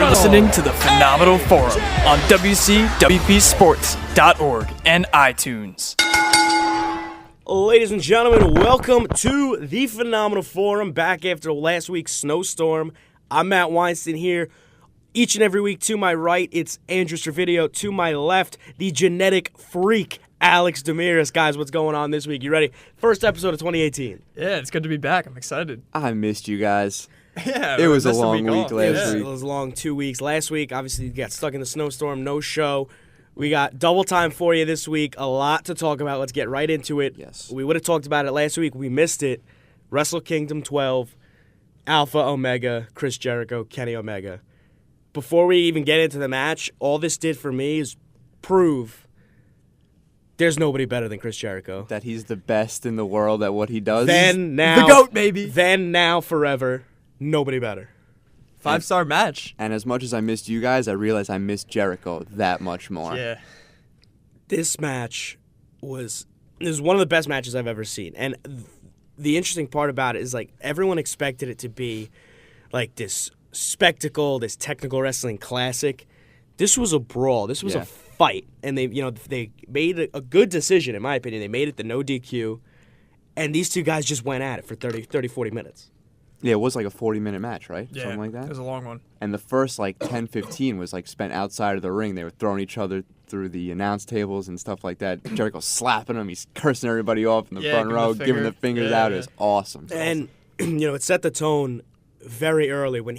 listening to the Phenomenal Forum on WCWPSports.org and iTunes. Ladies and gentlemen, welcome to the Phenomenal Forum, back after last week's snowstorm. I'm Matt Weinstein here. Each and every week to my right, it's Andrew Stravidio. To my left, the genetic freak, Alex Demiris. Guys, what's going on this week? You ready? First episode of 2018. Yeah, it's good to be back. I'm excited. I missed you guys. Yeah, it was a long week last week. It was a long 2 weeks. Last week, obviously, you got stuck in the snowstorm, no show. We got double time for you this week. A lot to talk about. Let's get right into it. Yes. We would have talked about it last week. We missed it. Wrestle Kingdom 12, Alpha Omega, Chris Jericho, Kenny Omega. Before we even get into the match, all this did for me is prove there's nobody better than Chris Jericho. That he's the best in the world at what he does. Then, now, the GOAT, baby. Then, now, forever, nobody better. 5-star match. And as much as I missed you guys, I realized I missed Jericho that much more. Yeah. This match was one of the best matches I've ever seen. And the interesting part about it is, like, everyone expected it to be like this spectacle, this technical wrestling classic. This was a brawl. This was a fight. And they made a good decision, in my opinion. They made it the no DQ. And these two guys just went at it for 30, 40 minutes. Yeah, it was like a 40-minute match, right? Yeah, something like that. It was a long one. And the first, 10-15 was, spent outside of the ring. They were throwing each other through the announce tables and stuff like that. Jericho slapping him. He's cursing everybody off in the front row, giving the fingers out. It was awesome. And, it set the tone very early when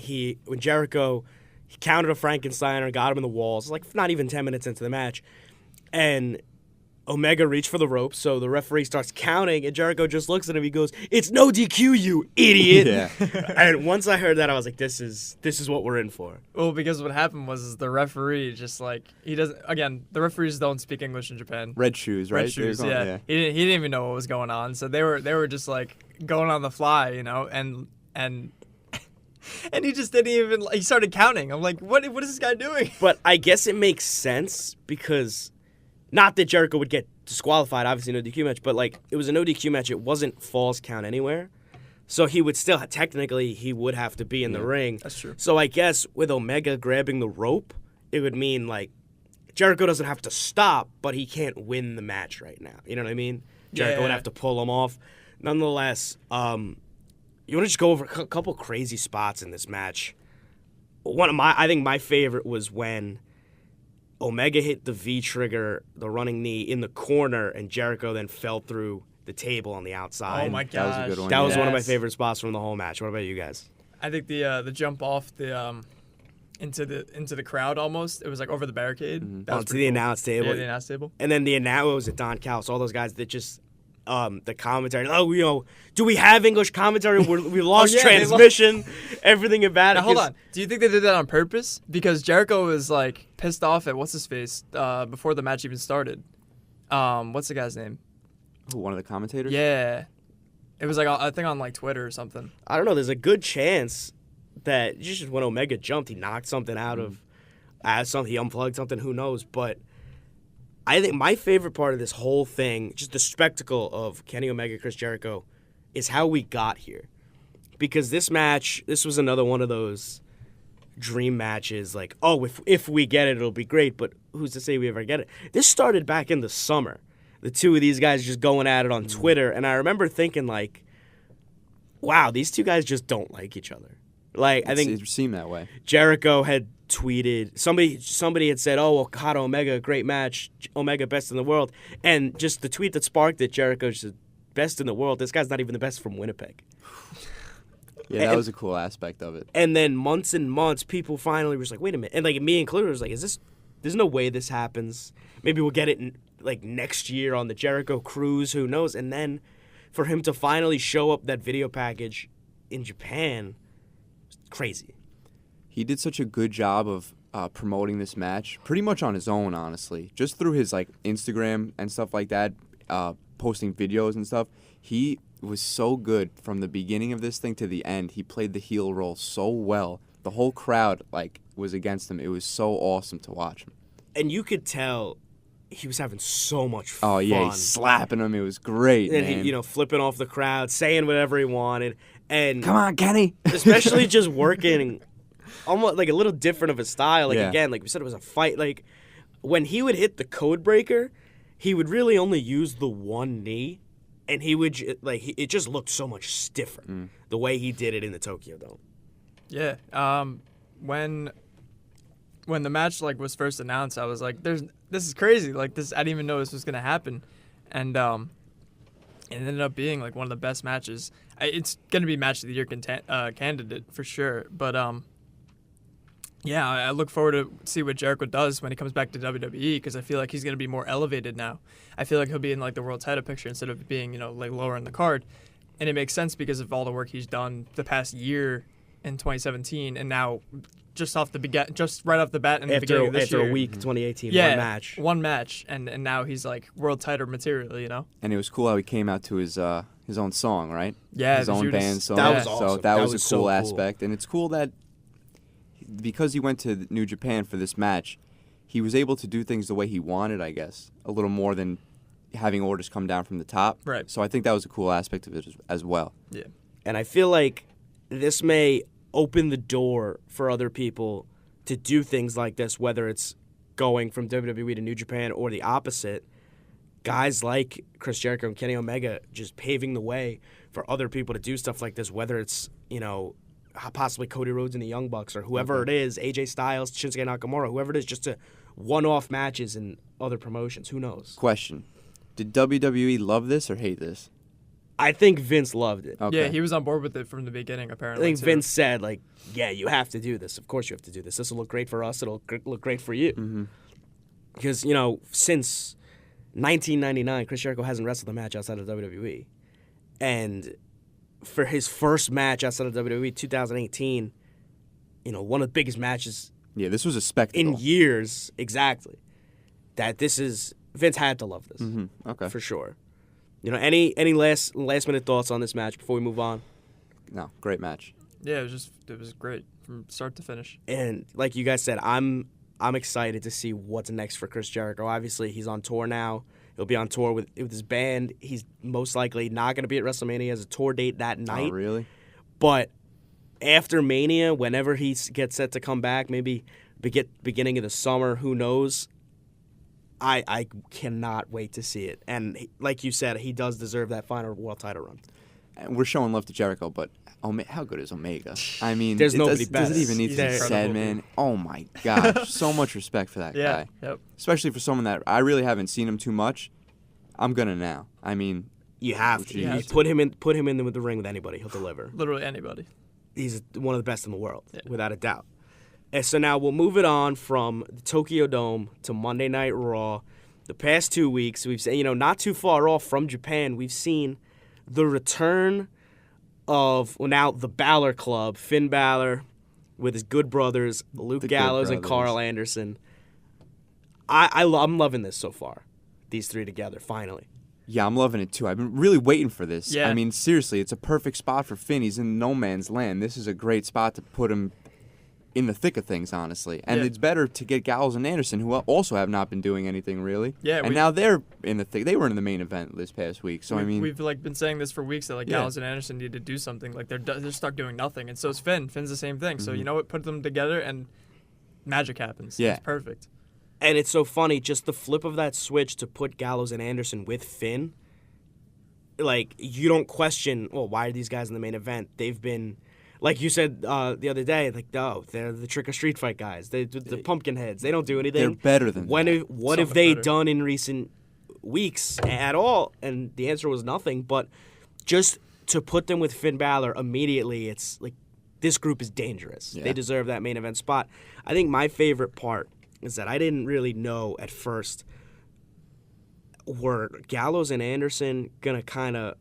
Jericho countered a Frankensteiner, got him in the walls, not even 10 minutes into the match. And Omega reached for the rope, so the referee starts counting, and Jericho just looks at him. He goes, "It's no DQ, you idiot!" Yeah. And once I heard that, I was like, "This is what we're in for." Well, because what happened was the referee just he doesn't. Again, the referees don't speak English in Japan. Red shoes, right? Red shoes, yeah. He didn't even know what was going on, so they were just going on the fly, and he just didn't even. He started counting. I'm like, what is this guy doing? But I guess it makes sense because. Not that Jericho would get disqualified, obviously no DQ match, but it was a no DQ match. It wasn't falls count anywhere. So he would still, technically, he would have to be in the ring. That's true. So I guess with Omega grabbing the rope, it would mean Jericho doesn't have to stop, but he can't win the match right now. You know what I mean? Jericho would have to pull him off. Nonetheless, you want to just go over a couple crazy spots in this match. I think my favorite was when Omega hit the V-trigger, the running knee, in the corner, and Jericho then fell through the table on the outside. Oh, my gosh. That was a good one. That was one of my favorite spots from the whole match. What about you guys? I think the jump off the into the crowd almost. It was over the barricade. Mm-hmm. That was Onto the announce table. Yeah, the announce table. And then was it Don Callis, all those guys that just the commentary. Oh, do we have English commentary? We lost transmission. Everything about it. Now, hold on. Do you think they did that on purpose? Because Jericho was pissed off at what's his face before the match even started. What's the guy's name? Who, one of the commentators? Yeah, it was I think on Twitter or something. I don't know. There's a good chance that just when Omega jumped, he knocked something out of something. He unplugged something. Who knows? But I think my favorite part of this whole thing, just the spectacle of Kenny Omega, Chris Jericho, is how we got here. Because this was another one of those dream matches, if we get it, it'll be great, but who's to say we ever get it? This started back in the summer. The two of these guys just going at it on Twitter, and I remember thinking, wow, these two guys just don't like each other. I think it seemed that way. Jericho had tweeted, somebody had said, "Oh, Okada Omega, great match, Omega best in the world," and just the tweet that sparked it, Jericho's the best in the world. This guy's not even the best from Winnipeg. Yeah, that was a cool aspect of it. And then months and months, people finally were just like, "Wait a minute," and me included was like, "Is this? There's no way this happens. Maybe we'll get it in, next year on the Jericho cruise. Who knows?" And then for him to finally show up that video package in Japan, crazy. He did such a good job of promoting this match, pretty much on his own, honestly. Just through his Instagram and stuff like that, posting videos and stuff. He was so good from the beginning of this thing to the end. He played the heel role so well. The whole crowd was against him. It was so awesome to watch him. And you could tell he was having so much fun. Oh yeah, he's slapping him. It was great, and man. he, flipping off the crowd, saying whatever he wanted, and come on, Kenny. especially just working almost like a little different of a style. Like Yeah. again, like we said, it was a fight. Like when he would hit the code breaker, he would really only use the one knee, and he would it just looked so much stiffer the way he did it in the Tokyo Dome. Yeah. When the match like was first announced, I was like, this is crazy. Like this, I didn't even know this was gonna happen, and it ended up being like one of the best matches. It's gonna be match of the year candidate for sure. But yeah, I look forward to see what Jericho does when he comes back to WWE because I feel like he's gonna be more elevated now. I feel like he'll be in like the world title picture instead of being like lower in the card, and it makes sense because of all the work he's done the past year in 2017, and now just right off the bat in the beginning of this year. After a week, 2018, one match, and now he's like world title material, And it was cool how he came out to his own song, right? Yeah, his own band song. That was awesome. So that was a so cool aspect, and it's cool that because he went to New Japan for this match, he was able to do things the way he wanted, I guess, a little more than having orders come down from the top. Right. So I think that was a cool aspect of it as well. Yeah. And I feel like this may open the door for other people to do things like this, whether it's going from WWE to New Japan or the opposite. Guys like Chris Jericho and Kenny Omega just paving the way for other people to do stuff like this, whether it's, possibly Cody Rhodes and the Young Bucks or whoever it is, AJ Styles, Shinsuke Nakamura, whoever it is, just to one-off matches in other promotions. Who knows? Question. Did WWE love this or hate this? I think Vince loved it. Okay. Yeah, he was on board with it from the beginning, I apparently. think too. Vince said, yeah, you have to do this. Of course you have to do this. This will look great for us. It'll look great for you. Mm-hmm. Because, since 1999, Chris Jericho hasn't wrestled a match outside of WWE. And for his first match outside of WWE, 2018, one of the biggest matches Yeah, this was a spectacle. in years, exactly. Vince had to love this. Mm-hmm. Okay. For sure. Any last minute thoughts on this match before we move on? No, great match. Yeah, it was great from start to finish. And like you guys said, I'm excited to see what's next for Chris Jericho. Obviously, he's on tour now. He'll be on tour with his band. He's most likely not going to be at WrestleMania. He has a tour date that night. Oh, really? But after Mania, whenever he gets set to come back, maybe beginning of the summer, who knows? I cannot wait to see it. And like you said, he does deserve that final world title run. And we're showing love to Jericho, but how good is Omega? I mean, There's nobody does it even need He's to be incredible. said, man? Oh, my gosh. So much respect for that Yeah. guy. Yep. Especially for someone that I really haven't seen him too much. I'm going to now. I mean, You have to. You You have to. put him in the ring with anybody. He'll deliver. Literally anybody. He's one of the best in the world, Yeah. without a doubt. And so now we'll move it on from the Tokyo Dome to Monday Night Raw. The past 2 weeks, we've seen, not too far off from Japan, we've seen the return of, now the Balor Club, Finn Balor with his good brothers, Luke The Good Gallows and Brothers. Carl Anderson. I'm loving this so far, these three together, finally. yeah, I'm loving it too. I've been really waiting for this. Yeah. I mean, seriously, it's a perfect spot for Finn. He's in no man's land. This is a great spot to put him in the thick of things, honestly. And Yeah. it's better to get Gallows and Anderson, who also have not been doing anything really. Yeah, and now they're in the thick. They were in the main event this past week. So, I mean, we've been saying this for weeks that Yeah. Gallows and Anderson need to do something. Like they're stuck doing nothing, and so is Finn. Finn's the same thing. So you know what? Put them together, and magic happens. Yeah. It's perfect. And it's so funny, just the flip of that switch to put Gallows and Anderson with Finn. Like, you don't question, well, why are these guys in the main event? They've been, like you said the other day, like, no, they're the Trick or Street Fight guys. They're the pumpkin heads. They don't do anything. they're better than What that. have much they better. done in recent weeks at all? And the answer was nothing. But just to put them with Finn Balor immediately, it's like, this group is dangerous. Yeah. They deserve that main event spot. I think my favorite part is that I didn't really know at first, were Gallows and Anderson going to kind of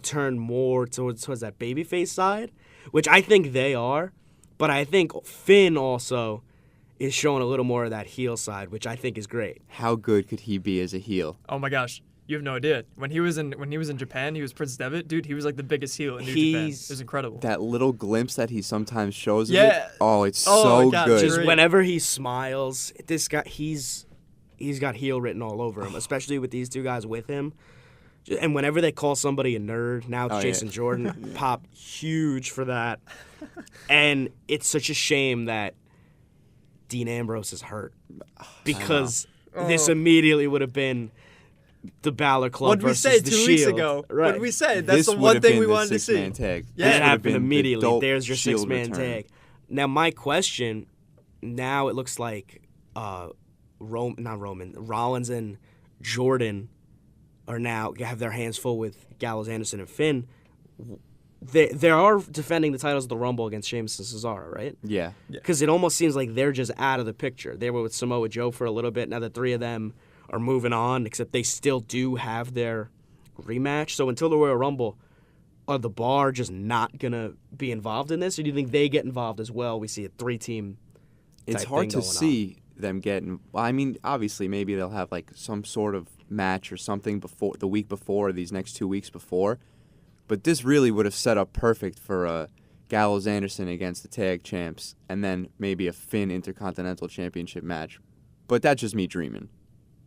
turn more towards that babyface side, which I think they are. But I think Finn also is showing a little more of that heel side, which I think is great. How good could he be as a heel? Oh my gosh, you have no idea. When he was in Japan, he was Prince Devitt, dude. He was like the biggest heel in New Japan. It was incredible. That little glimpse that he sometimes shows of Yeah. it. Oh, it's Oh so my God, good. just Just whenever he smiles, this guy, he's got heel written all over him, especially with these two guys with him. And whenever they call somebody a nerd, now it's Jason Jordan, pop huge for that. And it's such a shame that Dean Ambrose is hurt because this immediately would have been the Balor Club What did we versus say the 2 Shield. weeks ago? Right. What did we say? That's This the would one have thing been we the wanted to see. six-man tag. Yeah. It This would have happened been the immediately. dope There's your Shield six-man return. tag. Now, my question, now it looks like Rollins and Jordan are now have their hands full with Gallows, Anderson, and Finn. They are defending the titles of the Rumble against Sheamus and Cesaro, right? Yeah. Because it almost seems like they're just out of the picture. They were with Samoa Joe for a little bit. Now the three of them are moving on, except they still do have their rematch. So until the Royal Rumble, are the Bar just not going to be involved in this? Or do you think they get involved as well? We see a three-team It's type hard thing to going see them getting. Well, I mean, obviously, maybe they'll have like some sort of match or something before the week before, or these next 2 weeks before. But this really would have set up perfect for a Gallows Anderson against the tag champs, and then maybe a Finn Intercontinental Championship match. But that's just me dreaming.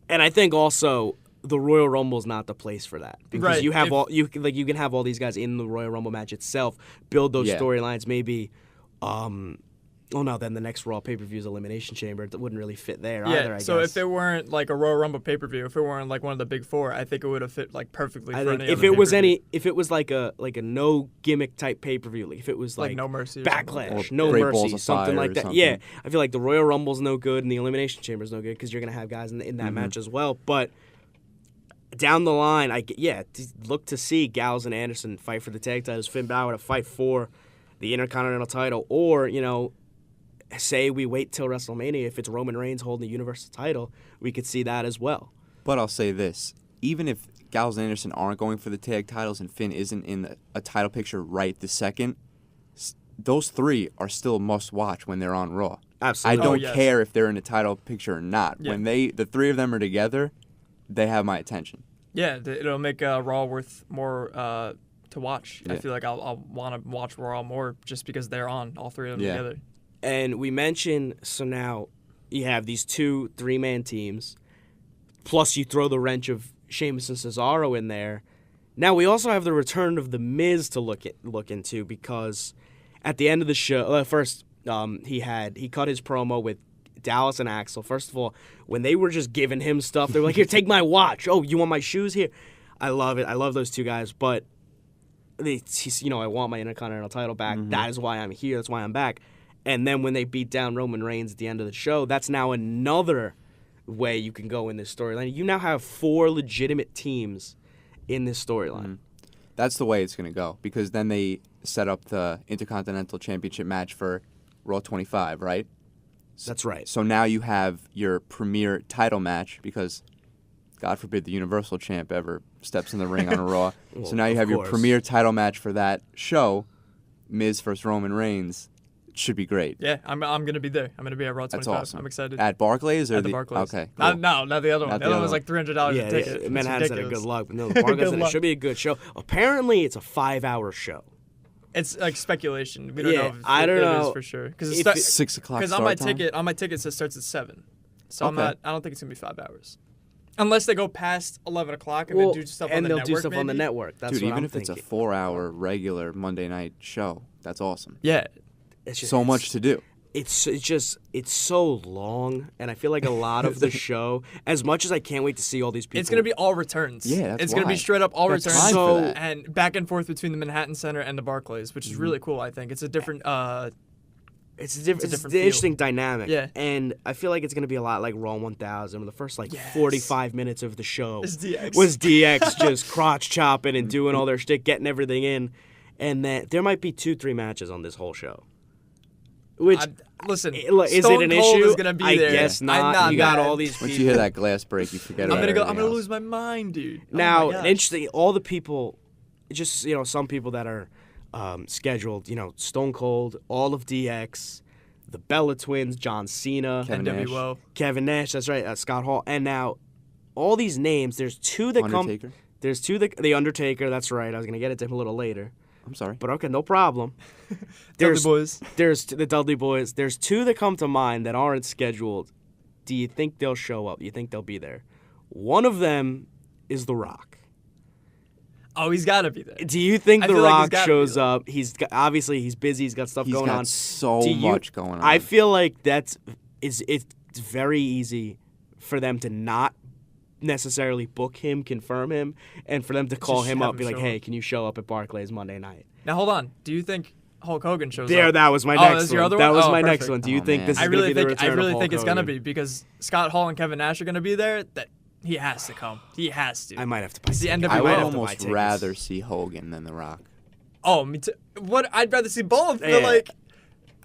And I think also the Royal Rumble is not the place for that because Right. you have you can have all these guys in the Royal Rumble match itself, build those storylines. Maybe, then the next Raw pay-per-view is Elimination Chamber. That wouldn't really fit there either. I so guess. if it weren't like a Royal Rumble pay-per-view, if it weren't like one of the big four, I think it would have fit like perfectly. I for think any if other it was pay-per-view. if it was like a no gimmick type pay-per-view, like if it was like No Mercy, or Backlash, Or No Great Mercy, Balls of something Fire like or that. something. Yeah, I feel like the Royal Rumble's no good and the Elimination Chamber's no good because you're gonna have guys in that match as well. But down the line, look to see Gallows and Anderson fight for the tag titles, Finn Balor to fight for the Intercontinental title, or say we wait till WrestleMania. If it's Roman Reigns holding the Universal title, we could see that as well. But I'll say this: even if Gallows and Anderson aren't going for the tag titles and Finn isn't in a title picture right this second, those three are still must watch when they're on Raw. Absolutely. I don't yes. care if they're in a title picture or not. Yeah. When the three of them are together, they have my attention. Yeah, it'll make Raw worth more to watch. I Yeah. feel like I'll want to watch Raw more just because they're on, all three of them together. And we mentioned, so now you have these 2 3-man teams, plus you throw the wrench of Sheamus and Cesaro in there. Now we also have the return of The Miz to look into because at the end of the show, first he cut his promo with Dallas and Axel. First of all, when they were just giving him stuff, they were like, "Here, take my watch. Oh, you want my shoes? Here." I love it. I love those two guys, but I want my Intercontinental title back. Mm-hmm. That is why I'm here. That's why I'm back. And then when they beat down Roman Reigns at the end of the show, that's now another way you can go in this storyline. You now have 4 legitimate teams in this storyline. Mm-hmm. That's the way it's going to go because then they set up the Intercontinental Championship match for Raw 25, right? That's right. So now you have your premier title match because, God forbid, the Universal Champ ever steps in the ring on a Raw. Well, So now you of have your course. premier title match for that show, Miz versus Roman Reigns. Should be great. Yeah, I'm gonna be there. I'm gonna be at Raw 25. That's awesome. I'm excited. At Barclays or At the Barclays. Okay. Cool. Not the other one. Not The other one was like $300 Yeah, a ticket. It's Manhattan's had a ridiculous. good luck. But no, the Barclays Good it luck. should be a good show. Apparently, it's a 5-hour show. It's like speculation. We don't Yeah, know. I don't it know is for sure because if it- 6 o'clock on start my time? ticket it starts at 7. So Okay. I don't think it's gonna be 5 hours, unless they go past 11 o'clock and Well, then do stuff and on the they'll network. do stuff on the maybe. network. That's Dude, what even I'm if thinking. it's a 4-hour regular Monday night show, that's awesome. Yeah, It's just- So it's- much to do. It's so long, and I feel like a lot of the show. As much as I can't wait to see all these people, it's gonna be all returns. Yeah, that's it's gonna why. be straight up all That's returns. time for that. And back and forth between the Manhattan Center and the Barclays, which is really cool. I think it's a different. It's a different an feel. interesting dynamic. Yeah. And I feel like it's going to be a lot like Raw 1000, where the first Yes. 45 minutes of the show It's DX. was DX just crotch chopping and doing all their shtick, getting everything in. And that there might be 2-3 matches on this whole show. Which, Listen, is Stone it an Cold issue? is gonna be I there. guess I'm not. You got mad. all these people. Once you hear that glass break, you forget I'm about gonna go. I'm everything gonna else. lose my mind, dude. Oh Now, my gosh. interesting, all the people, just, some people that are scheduled, Stone Cold, all of DX, the Bella Twins, John Cena, Kevin Nash. NWO. Kevin Nash, that's right, Scott Hall, and now all these names, there's 2 that Undertaker? come. There's 2 that, the Undertaker, that's right, I was going to get it to him a little later. I'm sorry. But okay, no problem. Dudley Boys. There's the Dudley Boys. There's 2 that come to mind that aren't scheduled. Do you think they'll show up? Do you think they'll be there? One of them is The Rock. Oh, he's got to be there. Do you think I The feel like he's Rock gotta shows be there. up? Obviously he's busy. He's got stuff He's going got on. so Do you- much going on. I feel like it's very easy for them to not necessarily book him, confirm him, and for them to call him have up, him be like, show "Hey, up. can you show up at Barclays Monday night?" Now hold on. Do you think Hulk Hogan shows There, up? that was my Oh, next that's your one. other That one? was Oh, my next perfect. one. Do you Oh, think man. this is I going to really be the think return of Hulk it's gonna Hogan? be because Scott Hall and Kevin Nash are gonna be there. That he has to come. He has to. I might have to buy It's the tickets. end of I the would might have to buy almost tickets. rather see Hogan than The Rock. Oh, me too. What? I'd rather see both. But Yeah. like,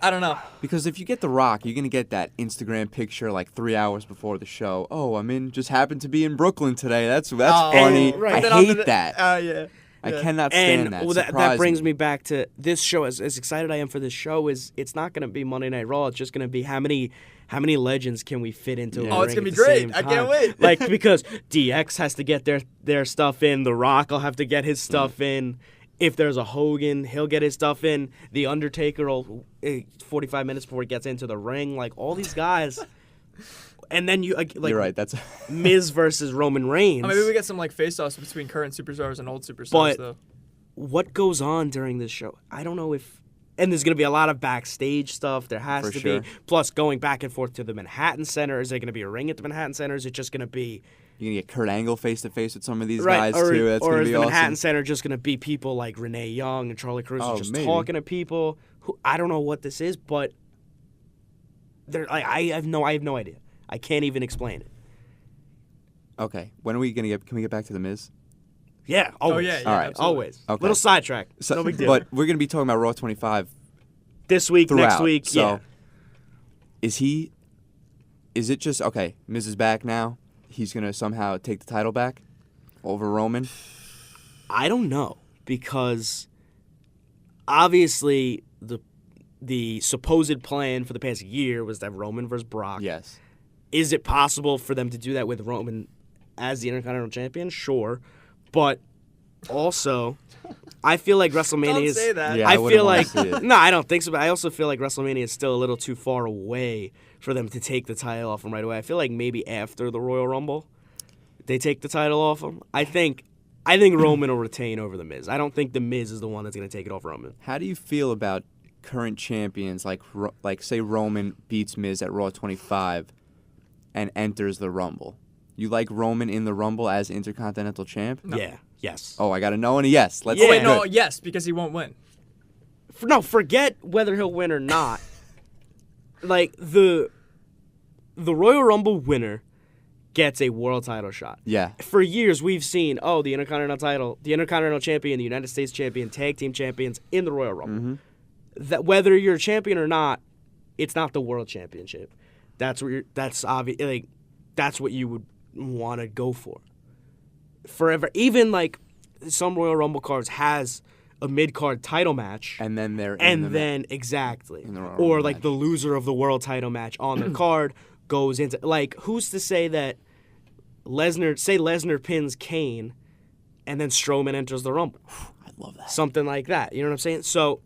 I don't know. Because if you get The Rock, you're gonna get that Instagram picture like 3 hours before the show. Oh, just happened to be in Brooklyn today. That's Oh, funny. right. I Then on hate the- that. Yeah. I Yeah. cannot stand And that. well, that Surprise brings me back to this show. As excited I am for this show, is it's not going to be Monday Night Raw. It's just going to be how many legends can we fit into? Yeah. a Oh, it's ring gonna at be the great. same I can't time. wait. Like because DX has to get their stuff in. The Rock will have to get his stuff in. If there's a Hogan, he'll get his stuff in. The Undertaker will 45 minutes before he gets into the ring. Like all these guys. And then you like You're right. That's Miz versus Roman Reigns. Maybe we get some like face-offs between current superstars and old superstars, But- though. What goes on during this show? I don't know if. And there's going to be a lot of backstage stuff. There has For to sure. be. Plus, going back and forth to the Manhattan Center. Is there going to be a ring at the Manhattan Center? Is it just going to be. you're gonna get Kurt Angle face to face with some of these Right, guys or, too. That's or gonna is be the awesome. Manhattan Center just going to be people like Renee Young and Charlie Cruz Oh, just maybe. talking to people? Who I don't know what this is, but. I have no idea. I can't even explain it. Okay, when are we gonna get? Can we get back to the Miz? Yeah, always. yeah, All right. absolutely. Always. Okay. Little sidetrack. So, no big deal. But we're gonna be talking about Raw 25 this week, throughout. next week, So, yeah. Is it just okay? Miz is back now. He's gonna somehow take the title back over Roman. I don't know because obviously the supposed plan for the past year was to have Roman versus Brock. Yes. Is it possible for them to do that with Roman as the Intercontinental Champion? Sure, but also I feel like WrestleMania Don't is. say that. Yeah, I wouldn't feel wanna like see it. no, I don't think so. But I also feel like WrestleMania is still a little too far away for them to take the title off him right away. I feel like maybe after the Royal Rumble, they take the title off him. I think Roman will retain over the Miz. I don't think the Miz is the one that's going to take it off Roman. How do you feel about current champions like say Roman beats Miz at Raw 25 and enters the Rumble? You like Roman in the Rumble as Intercontinental Champ? No. Yeah. Yes. Oh, I got a no and a yes. Let's Yeah. Oh, wait, no, good. yes, because he won't win. No, forget whether he'll win or not. Like the Royal Rumble winner gets a world title shot. Yeah. For years, we've seen, the Intercontinental Champion, the United States Champion, Tag Team Champions in the Royal Rumble. Mm-hmm. That whether you're a champion or not, it's not the World Championship. That's obvious. Like, that's what you would want to go for. Forever, even like some Royal Rumble cards has a mid-card title match, And then they're exactly, in the Royal or Rumble like match. the loser of the world title match on the card goes into like who's to say that Lesnar pins Kane, and then Strowman enters the Rumble, I love that. something like that. You know what I'm saying? So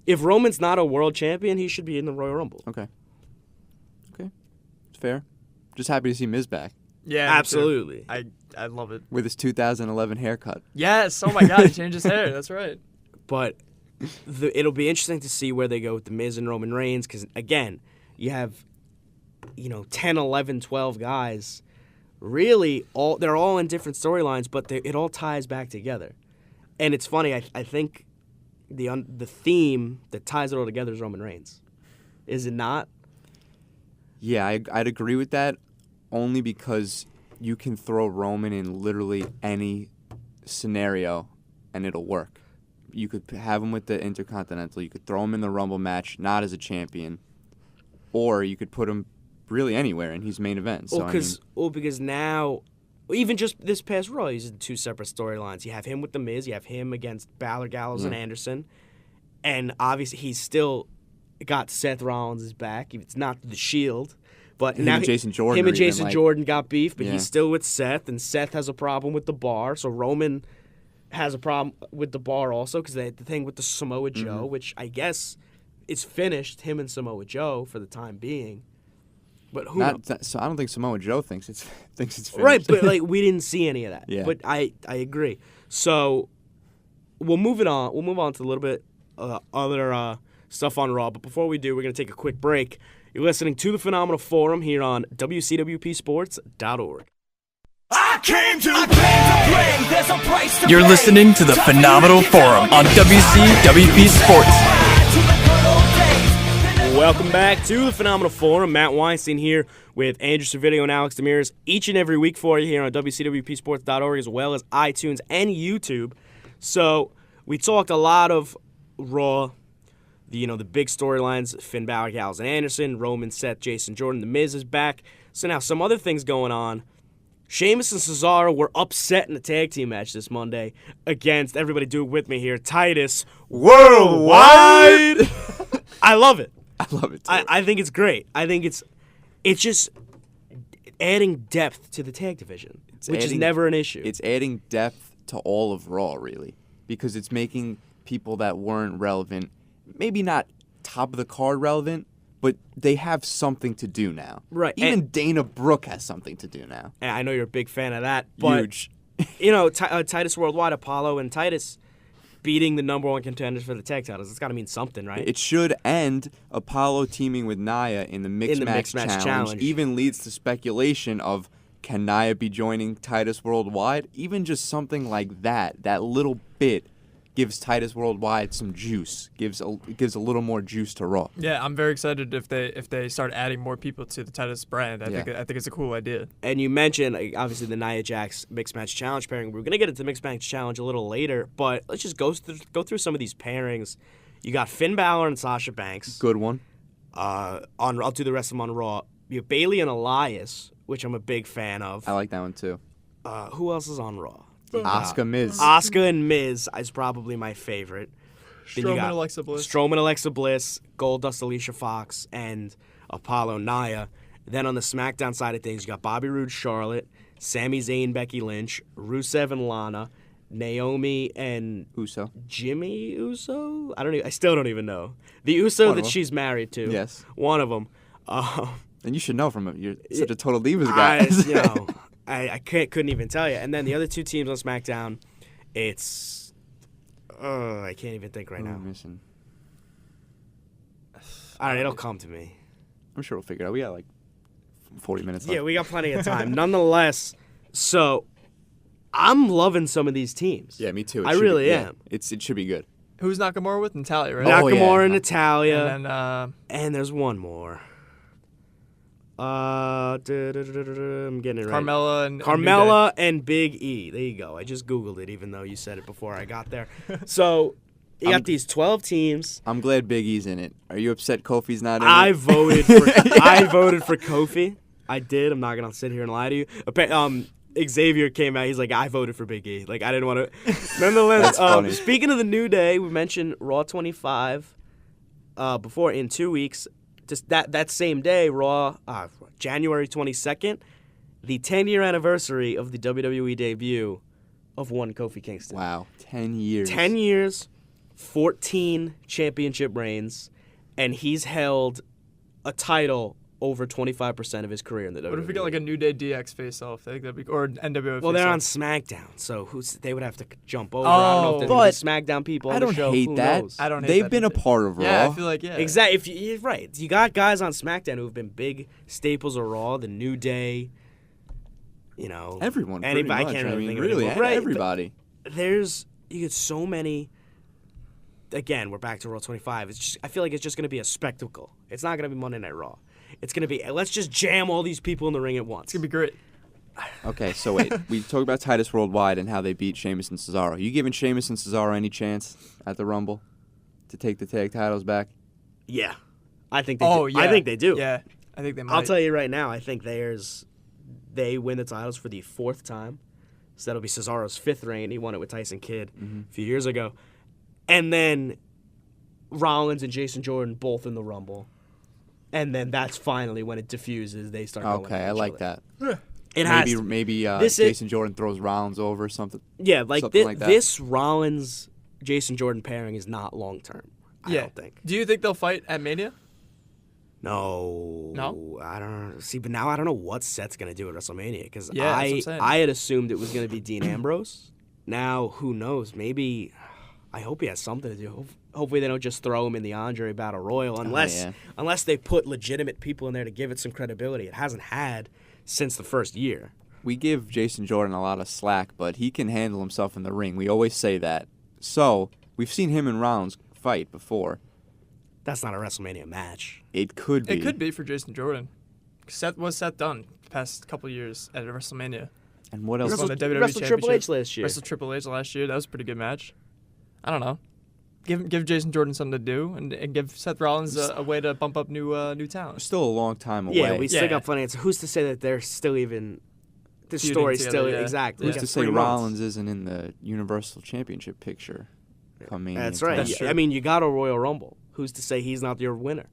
if Roman's not a world champion, he should be in the Royal Rumble. Okay. It's fair. Just happy to see Miz back Yeah, me too. Absolutely. I love it. with his 2011 haircut. Yes. Oh my God, he changed his hair. That's right. But it'll be interesting to see where they go with the Miz and Roman Reigns because, again, you have, 10, 11, 12 guys. Really, they're all in different storylines, but it all ties back together. And it's funny, I think the theme that ties it all together is Roman Reigns. Is it not? Yeah, I'd agree with that only because you can throw Roman in literally any scenario and it'll work. You could have him with the Intercontinental. You could throw him in the Rumble match, not as a champion. Or you could put him really anywhere and he's main event. So, Because now, even just this past Raw, he's in two separate storylines. You have him with The Miz, you have him against Balor, Gallows, and Anderson. And obviously, he's still got Seth Rollins' back. It's not the Shield. But Him now and Jason Jordan Him are and even, Jason like- Jordan got beef, but Yeah. he's still with Seth, and Seth has a problem with the bar. So Roman has a problem with the bar also because they had the thing with the Samoa Joe, which I guess is finished, him and Samoa Joe, for the time being. But who knows? So I don't think Samoa Joe thinks it's finished. Right, but like we didn't see any of that. Yeah. But I agree. So we'll move it on. We'll move on to a little bit other stuff on Raw. But before we do, we're going to take a quick break. You're listening to the Phenomenal Forum here on WCWPSports.org. You're listening to the Phenomenal Forum on WCWP Sports. Welcome back to the Phenomenal Forum. Matt Weinstein here with Andrew Servideo and Alex Demiris each and every week for you here on WCWPSports.org as well as iTunes and YouTube. So we talked a lot of Raw, the big storylines, Finn Balor, Gallows and Anderson, Roman, Seth, Jason Jordan, The Miz is back. So now some other things going on. Sheamus and Cesaro were upset in the tag team match this Monday against, everybody do it with me here, Titus Worldwide. I love it. I love it too. I think it's great. I think it's just adding depth to the tag division, which is never an issue. It's adding depth to all of Raw, really, because it's making people that weren't relevant, maybe not top of the card relevant, but they have something to do now. Right. Even Dana Brooke has something to do now. And I know you're a big fan of that. But, Huge. Titus Worldwide, Apollo, and Titus beating the number one contenders for the tag titles. It's got to mean something, right? It should end Apollo teaming with Nia in the Mixed Match Challenge. Even leads to speculation of, can Nia be joining Titus Worldwide? Even just something like that little bit gives Titus Worldwide some juice, gives a little more juice to Raw. Yeah, I'm very excited if they start adding more people to the Titus brand. I think it's a cool idea. And you mentioned obviously the Nia Jax Mixed Match Challenge pairing. We're gonna get into the Mixed Match Challenge a little later, but let's just go through some of these pairings. You got Finn Balor and Sasha Banks. Good one. I'll do the rest of them on Raw. You have Bayley and Elias, which I'm a big fan of. I like that one too. Who else is on Raw? Asuka Miz. Asuka and Miz is probably my favorite. Then you Strowman, got Alexa Bliss. Strowman, Alexa Bliss, Goldust, Alicia Fox, and Apollo, Nia. Then on the SmackDown side of things, you got Bobby Roode, Charlotte, Sami Zayn, Becky Lynch, Rusev and Lana, Naomi and Uso. Jimmy Uso. I still don't even know the Uso One that of 'em. she's married to. Yes. One of them. And you should know from it. You're such a total Divas guy. I couldn't even tell you. And then the other two teams on SmackDown, it's I can't even think right Who now. am I missing? All right, it'll come to me. I'm sure we'll figure it out. We got like 40 minutes left. Yeah, we got plenty of time. Nonetheless, so I'm loving some of these teams. Yeah, me too. I really am. It should be good. Who's Nakamura with? Natalia, right? Oh, Nakamura yeah. and Natalia, And then and there's one more. I'm getting it right. Carmella and Big E. There you go. I just Googled it, even though you said it before I got there. So you got these 12 teams. I'm glad Big E's in it. Are you upset Kofi's not in I it? voted for Kofi. I did. I'm not gonna sit here and lie to you. Xavier came out. He's like, I voted for Big E. Like, I didn't want to. Nonetheless, That's funny. Speaking of the New Day, we mentioned Raw 25 before in 2 weeks. Just that same day, Raw, January 22nd, the 10-year anniversary of the WWE debut of one Kofi Kingston. Wow, 10 years. 10 years, 14 championship reigns, and he's held a title over 25% of his career in the WWE. what if we get like a New Day DX face-off? I think that'd be, or NWO Well, they're on face-off. SmackDown, so they would have to jump over. I don't know if there's but gonna be SmackDown people on I don't the show. hate Who that. knows? I don't hate They've that been a either. part of Raw. Yeah, I feel like, yeah. Exactly. You're right. You got guys on SmackDown who have been big staples of Raw, the New Day. Everyone, Anybody, pretty I much. can't really think of really, anyone. Right, everybody. You get so many. Again, we're back to Raw 25. I feel like it's just going to be a spectacle. It's not going to be Monday Night Raw. It's going to be, let's just jam all these people in the ring at once. It's going to be great. Okay, so wait. We talked about Titus Worldwide and how they beat Sheamus and Cesaro. You giving Sheamus and Cesaro any chance at the Rumble to take the tag titles back? Yeah. I think they Oh, do. yeah. I think they do. Yeah, I think they might. I'll tell you right now, I think they win the titles for the 4th time. So that'll be Cesaro's 5th reign. He won it with Tyson Kidd a few years ago. And then Rollins and Jason Jordan both in the Rumble. And then that's finally when it diffuses. They start going Okay, at I each like other. that. It has Maybe to. Jason Jordan throws Rollins over or something. Yeah, like, something like that. this Rollins-Jason Jordan pairing is not long-term, I Yeah. don't think. Do you think they'll fight at Mania? No, I don't know. See, but now I don't know what Seth's gonna do at WrestleMania because Yeah, that's what I'm saying. I had assumed it was gonna be Dean Ambrose. Now who knows? Maybe I hope he has something to do. Hopefully they don't just throw him in the Andre Battle Royal unless they put legitimate people in there to give it some credibility. It hasn't had since the first year. We give Jason Jordan a lot of slack, but he can handle himself in the ring. We always say that. So we've seen him and Rollins fight before. That's not a WrestleMania match. It could be. It could be for Jason Jordan. What's Seth done the past couple years at WrestleMania? And what else? Wrestled the WWE Wrestled Triple H Championship. last year. Wrestled Triple H last year. That was a pretty good match. I don't know. Give Jason Jordan something to do, and give Seth Rollins a way to bump up new talent. Still a long time away. Yeah, we still Yeah. got plenty. So who's to say that they're still even the Feuding story's together, still yeah. exactly? Who's We to got say 3 months. Rollins isn't in the Universal Championship picture? Coming. That's right. That's true. I mean, you got a Royal Rumble. Who's to say he's not your winner?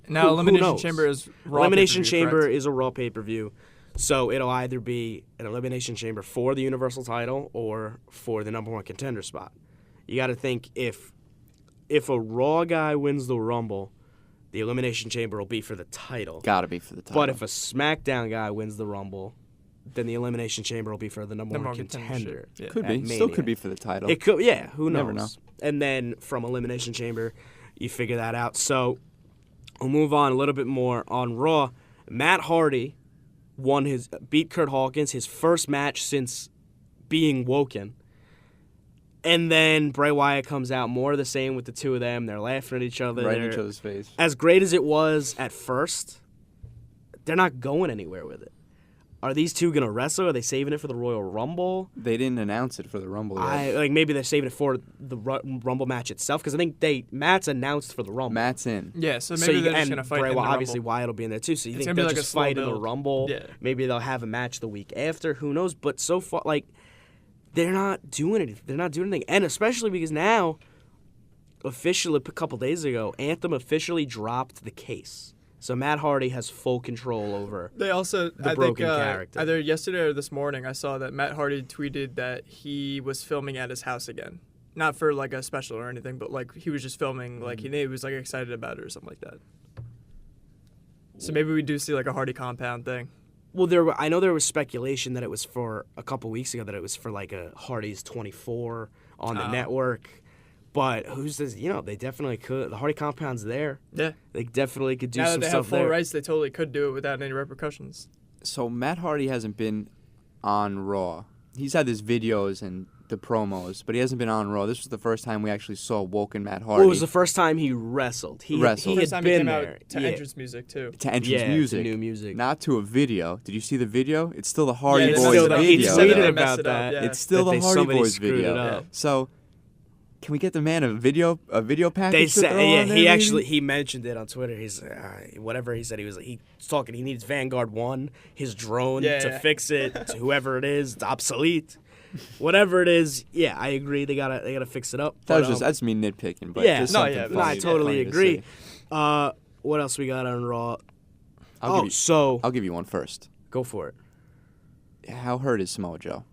Now, Who Elimination knows? Chamber is Raw Elimination pay-per-view, Chamber correct? is a Raw pay-per-view, so it'll either be an Elimination Chamber for the Universal title or for the #1 contender spot. You got to think if a Raw guy wins the Rumble, the Elimination Chamber will be for the title. Gotta be for the title. But if a SmackDown guy wins the Rumble, then the Elimination Chamber will be for the #1 Number one contender. contendership. Yeah. could at be, still Mania. could be for the title. It could, yeah. Who knows? Never know. And then from Elimination Chamber, you figure that out. So we'll move on a little bit more on Raw. Matt Hardy beat Kurt Hawkins, his first match since being woken. And then Bray Wyatt comes out, more of the same with the two of them. They're laughing at each other. right in They're- each other's face. As great as it was at first, they're not going anywhere with it. Are these two going to wrestle? Are they saving it for the Royal Rumble? They didn't announce it for the Rumble yet. Maybe they're saving it for the Rumble match itself because I think Matt's announced for the Rumble. Matt's in. Yeah, so maybe they're just and going to fight Bray in the Wyatt, obviously Rumble. Wyatt will be in there too. So you It's think gonna be they'll like a just slow fight in the build. Rumble? Yeah. Maybe they'll have a match the week after. Who knows? But so far, they're not doing anything. They're not doing anything, and especially because now, officially a couple days ago, Anthem officially dropped the case. So Matt Hardy has full control over. They also, I think, broken character. either yesterday or this morning, I saw that Matt Hardy tweeted that he was filming at his house again. Not for like a special or anything, but like he was just filming, like he was like excited about it or something like that. So maybe we do see like a Hardy compound thing. Well, I know there was speculation that it was for a couple weeks ago that it was for like a Hardy's 24 on the network. But who's this? They definitely could. The Hardy compound's there. Yeah. They definitely could do Now some that they stuff have full there. rights, they totally could do it without any repercussions. So Matt Hardy hasn't been on Raw. He's had his videos and the promos, but he hasn't been on Raw. This was the first time we actually saw woken Matt Hardy. Well, it was the first time he wrestled. He Wrestled. had First time he been came there. out to entrance music too. to entrance Yeah, to music, new music. not to a video. Did you see the video? It's still the Hardy Yeah, they Boys still- he video. said tweeted they about messed it up, that. yeah. It's still That the Hardy somebody Boys screwed video. it up. So, can we get the man a video package? They to said, throw yeah, on there, he maybe? actually he mentioned it on Twitter. He's whatever he said. He's talking. He needs Vanguard 1, his drone to fix it. To whoever it is, it's obsolete. Whatever it is, yeah, I agree. They gotta fix it up. That's me nitpicking, but Yeah. just No, something yeah, funny I to- totally funny to agree. see. What else we got on Raw? I'll give So you one first. go for it. How hurt is Samoa Joe?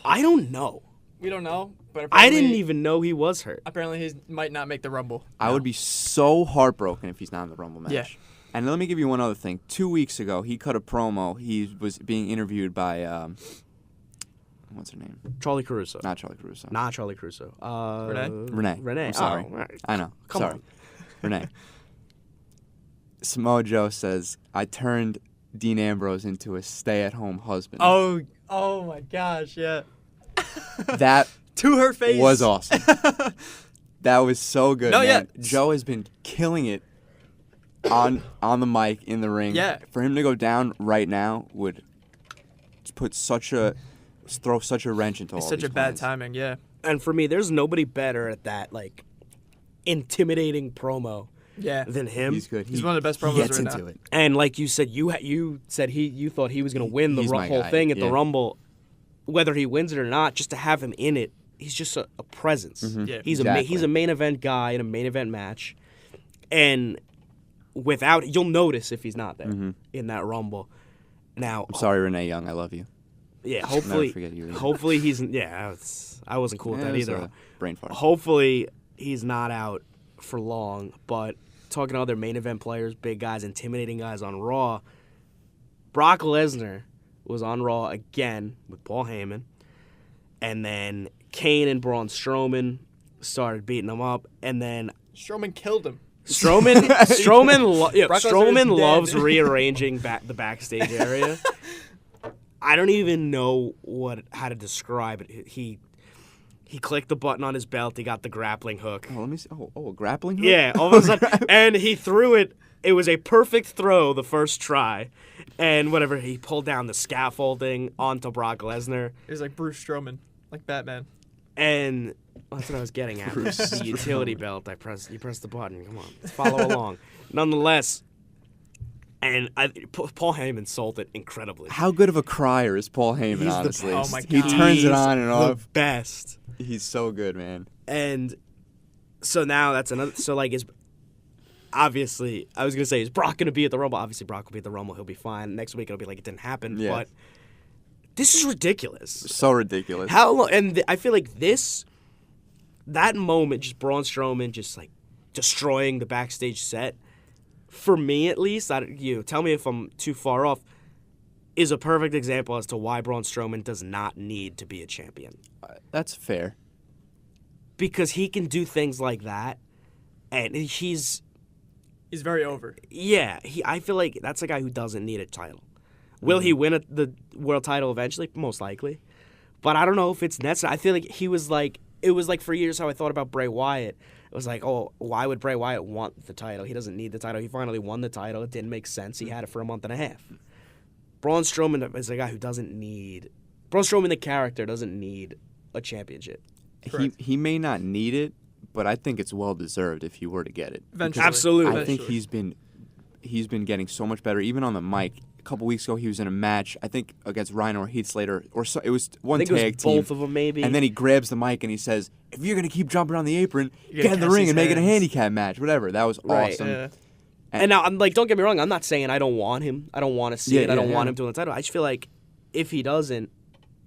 I don't know. We don't know, but I apparently, didn't even know he was hurt. Apparently, he might not make the Rumble. I would be so heartbroken if he's not in the Rumble match. Yeah. And let me give you one other thing. 2 weeks ago, he cut a promo. He was being interviewed by, what's her name? Charlie Caruso. Not Charlie Caruso. Not Charlie Caruso. Renee. Renee. I'm sorry. Oh, right. I know. Come sorry. on. Renee. Samoa Joe says, I turned Dean Ambrose into a stay-at-home husband. Oh my gosh, yeah. That To her face. was awesome. That was so good, No, man. yeah. Joe has been killing it on the mic, in the ring. Yeah. For him to go down right now would throw such a wrench into It's all such these a bad plans. timing, yeah. And for me, there's nobody better at that, like, intimidating promo Yeah. than him. He's good. He's one of the best He promos gets right into now. it. And like you said, you said you thought he was going to win the He's my whole guy, thing at the yeah. Rumble, whether he wins it or not. Just to have him in it, he's just a presence. Yeah. He's Exactly. he's a main event guy in a main event match, and you'll notice if he's not there in that Rumble. Now, I'm sorry, Renee Young. I love you. yeah, hopefully, forget you either. hopefully he's I wasn't cool with Yeah, that it was either. a brain fart. Hopefully he's not out for long, but talking to other main event players, big guys, intimidating guys on Raw, Brock Lesnar was on Raw again with Paul Heyman, and then Kane and Braun Strowman started beating him up, and then Strowman killed him. Strowman Brock Lesnar is loves dead. rearranging the backstage area. I don't even know how to describe it. He clicked the button on his belt. He got the grappling hook. Oh, let me see. Oh, a grappling hook? Yeah, all of a sudden, and he threw it. It was a perfect throw the first try, and whatever, he pulled down the scaffolding onto Brock Lesnar, It was like Bruce Strowman, like Batman. and that's what I was getting at. The utility belt. You press the button. Come on, follow along. Nonetheless, and Paul Heyman sold it incredibly. How good of a crier is Paul Heyman, He's the honestly? best. Oh my He God. turns it on and the off. best. He's so good, man. And so now that's another. So like, obviously, I was gonna say, is Brock gonna be at the Rumble? Obviously, Brock will be at the Rumble. He'll be fine. Next week it'll be like it didn't happen. Yeah. But this is ridiculous. So ridiculous. How long? And I feel like that moment, just Braun Strowman, just like destroying the backstage set. For me, at least, tell me if I'm too far off. Is a perfect example as to why Braun Strowman does not need to be a champion. That's fair. Because he can do things like that, and he's very over. yeah. I feel like that's a guy who doesn't need a title. Will he win the world title eventually? Most likely, but I don't know if it's necessary. I feel like it was like for years how I thought about Bray Wyatt. It was like, oh, why would Bray Wyatt want the title? He doesn't need the title. He finally won the title. It didn't make sense. He had it for a month and a half. Braun Strowman is a guy who doesn't need. Braun Strowman, the character, doesn't need a championship. He may not need it, but I think it's well deserved if he were to get it. Eventually. Absolutely. I think he's been getting so much better. Even on the mic, a couple weeks ago he was in a match, I think against Rhino or Heath Slater, or so, it was one I think tag it was team. both of them, maybe. And then he grabs the mic and he says, "If you're gonna keep jumping on the apron, You're get in gonna the catch ring these and make it a hands." handicap match." Whatever. That was Right. awesome. Yeah. And now, I'm like, don't get me wrong. I'm not saying I don't want him. I don't want to see Yeah, it. I don't yeah, want yeah. him to win the title. I just feel like if he doesn't,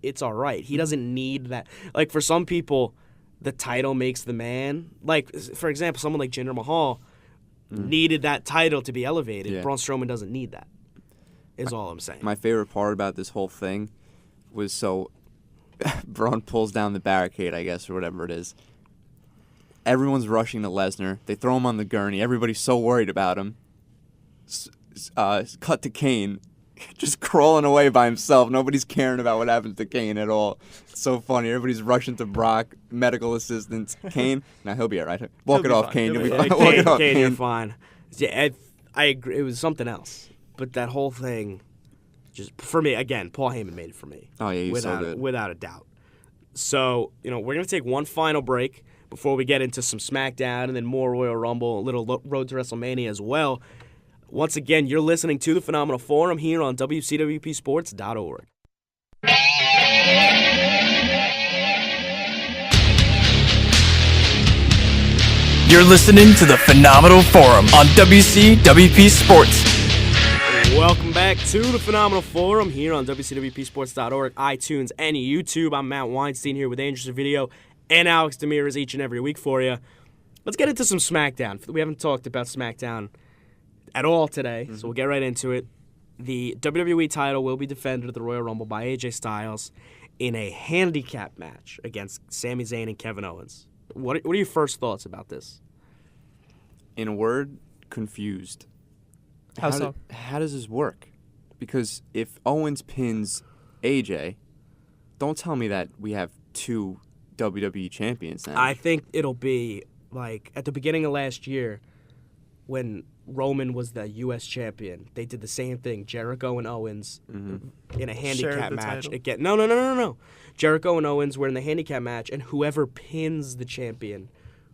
it's all right. He doesn't need that. Like, for some people, the title makes the man. Like, for example, someone like Jinder Mahal needed that title to be elevated. Yeah. Braun Strowman doesn't need that, is all I'm saying. My favorite part about this whole thing was Braun pulls down the barricade, I guess, or whatever it is. Everyone's rushing to Lesnar. They throw him on the gurney. Everybody's so worried about him. Cut to Kane, just crawling away by himself. Nobody's caring about what happens to Kane at all. It's so funny. Everybody's rushing to Brock, medical assistants. Kane, now he'll be all right. Walk He'll it be off, fine. Kane. He'll You'll be be fine. fine. Walk it off, Kane, you're Kane. fine. Yeah, I agree. It was something else. But that whole thing, just for me, again, Paul Heyman made it for me. Oh, yeah, he was so good. Without a doubt. So, we're going to take one final break before we get into some SmackDown and then more Royal Rumble, a little Road to WrestleMania as well. Once again, you're listening to the Phenomenal Forum here on WCWPSports.org. You're listening to the Phenomenal Forum on WCWP Sports. Welcome back to the Phenomenal Forum here on WCWPSports.org, iTunes, and YouTube. I'm Matt Weinstein here with Andrew Video and Alex Demiras each and every week for you. Let's get into some SmackDown. We haven't talked about SmackDown at all today, so we'll get right into it. The WWE title will be defended at the Royal Rumble by AJ Styles in a handicap match against Sami Zayn and Kevin Owens. What are your first thoughts about this? In a word, confused. How so? How does this work? Because if Owens pins AJ, don't tell me that we have two WWE champions now. I think it'll be like at the beginning of last year when Roman was the U.S. champion. They did the same thing. Jericho and Owens in a handicap the match. title? Again, no. Jericho and Owens were in the handicap match, and whoever pins the champion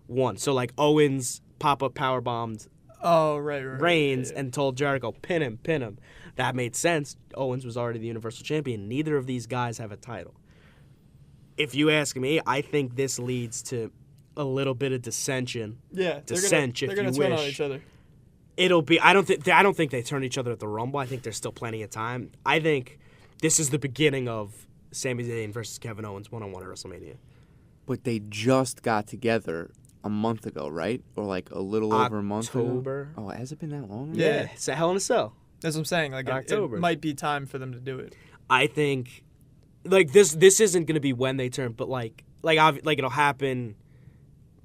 won. So like Owens pop-up powerbombed Oh, right. Reigns yeah. and told Jericho, pin him. That made sense. Owens was already the Universal Champion. Neither of these guys have a title. If you ask me, I think this leads to a little bit of dissension. Yeah, Dissent, they're if gonna you turn on wish. each other. It'll be. I don't think they turn each other at the Rumble. I think there's still plenty of time. I think this is the beginning of Sami Zayn versus Kevin Owens one-on-one at WrestleMania. But they just got together a month ago, right? Or like a little over a month ago. October. Oh, has it been that long? Yeah, it's a Hell in a Cell. That's what I'm saying. Like, it October. might be time for them to do it. I think, like this isn't gonna be when they turn, but like it'll happen.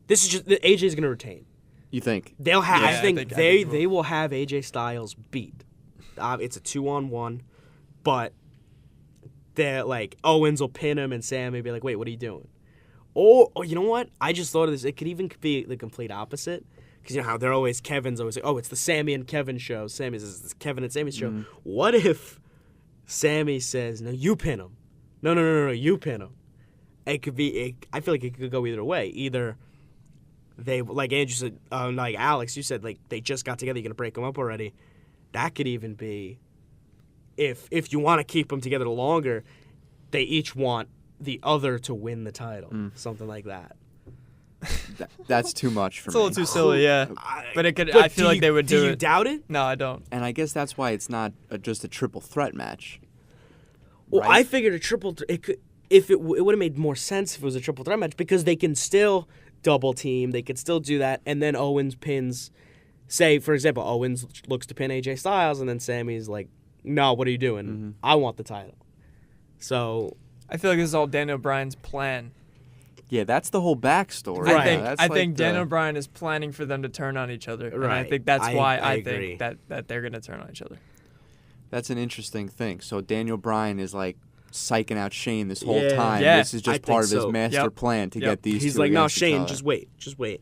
This is just AJ's gonna retain. You think? They'll have. Yeah, I think I they think will have AJ Styles beat. It's a 2-on-1, but they're like Owens will pin him and Sam may be like, "Wait, what are you doing?" Or you know what? I just thought of this. It could even be the complete opposite. Because you know how they're always Kevin's always like, "Oh, it's the Sammy and Kevin show." Sammy says it's Kevin and Sammy's show. What if Sammy says, "No, you pin him"? No, you pin him. It could be. I feel like it could go either way. Either they, like Andrew said, like Alex, you said, like they just got together. You're gonna break them up already. That could even be. If you want to keep them together longer, they each want the other to win the title, something like that. That's too much for It's me. a little too silly, yeah. But it could. But I feel like they would do you it. doubt it? No, I don't. And I guess that's why it's not just a triple threat match. Well, right? I figured a triple. It could. If it would have made more sense if it was a triple threat match because they can still double team. They could still do that, and then Owens pins. Say, for example, Owens looks to pin AJ Styles, and then Sammy's like, "No, what are you doing? I want the title." So I feel like this is all Daniel Bryan's plan. Yeah, that's the whole backstory. Right. That's I like think the- Daniel Bryan is planning for them to turn on each other, and I Right. think that's why I I agree. think that they're gonna turn on each other. That's an interesting thing. So Daniel Bryan is like psyching out Shane this whole Yeah. time. Yeah, This is I just think part of his so. master Yep. plan to Yep. get these he's two like, "No, against each Shane, other." just wait."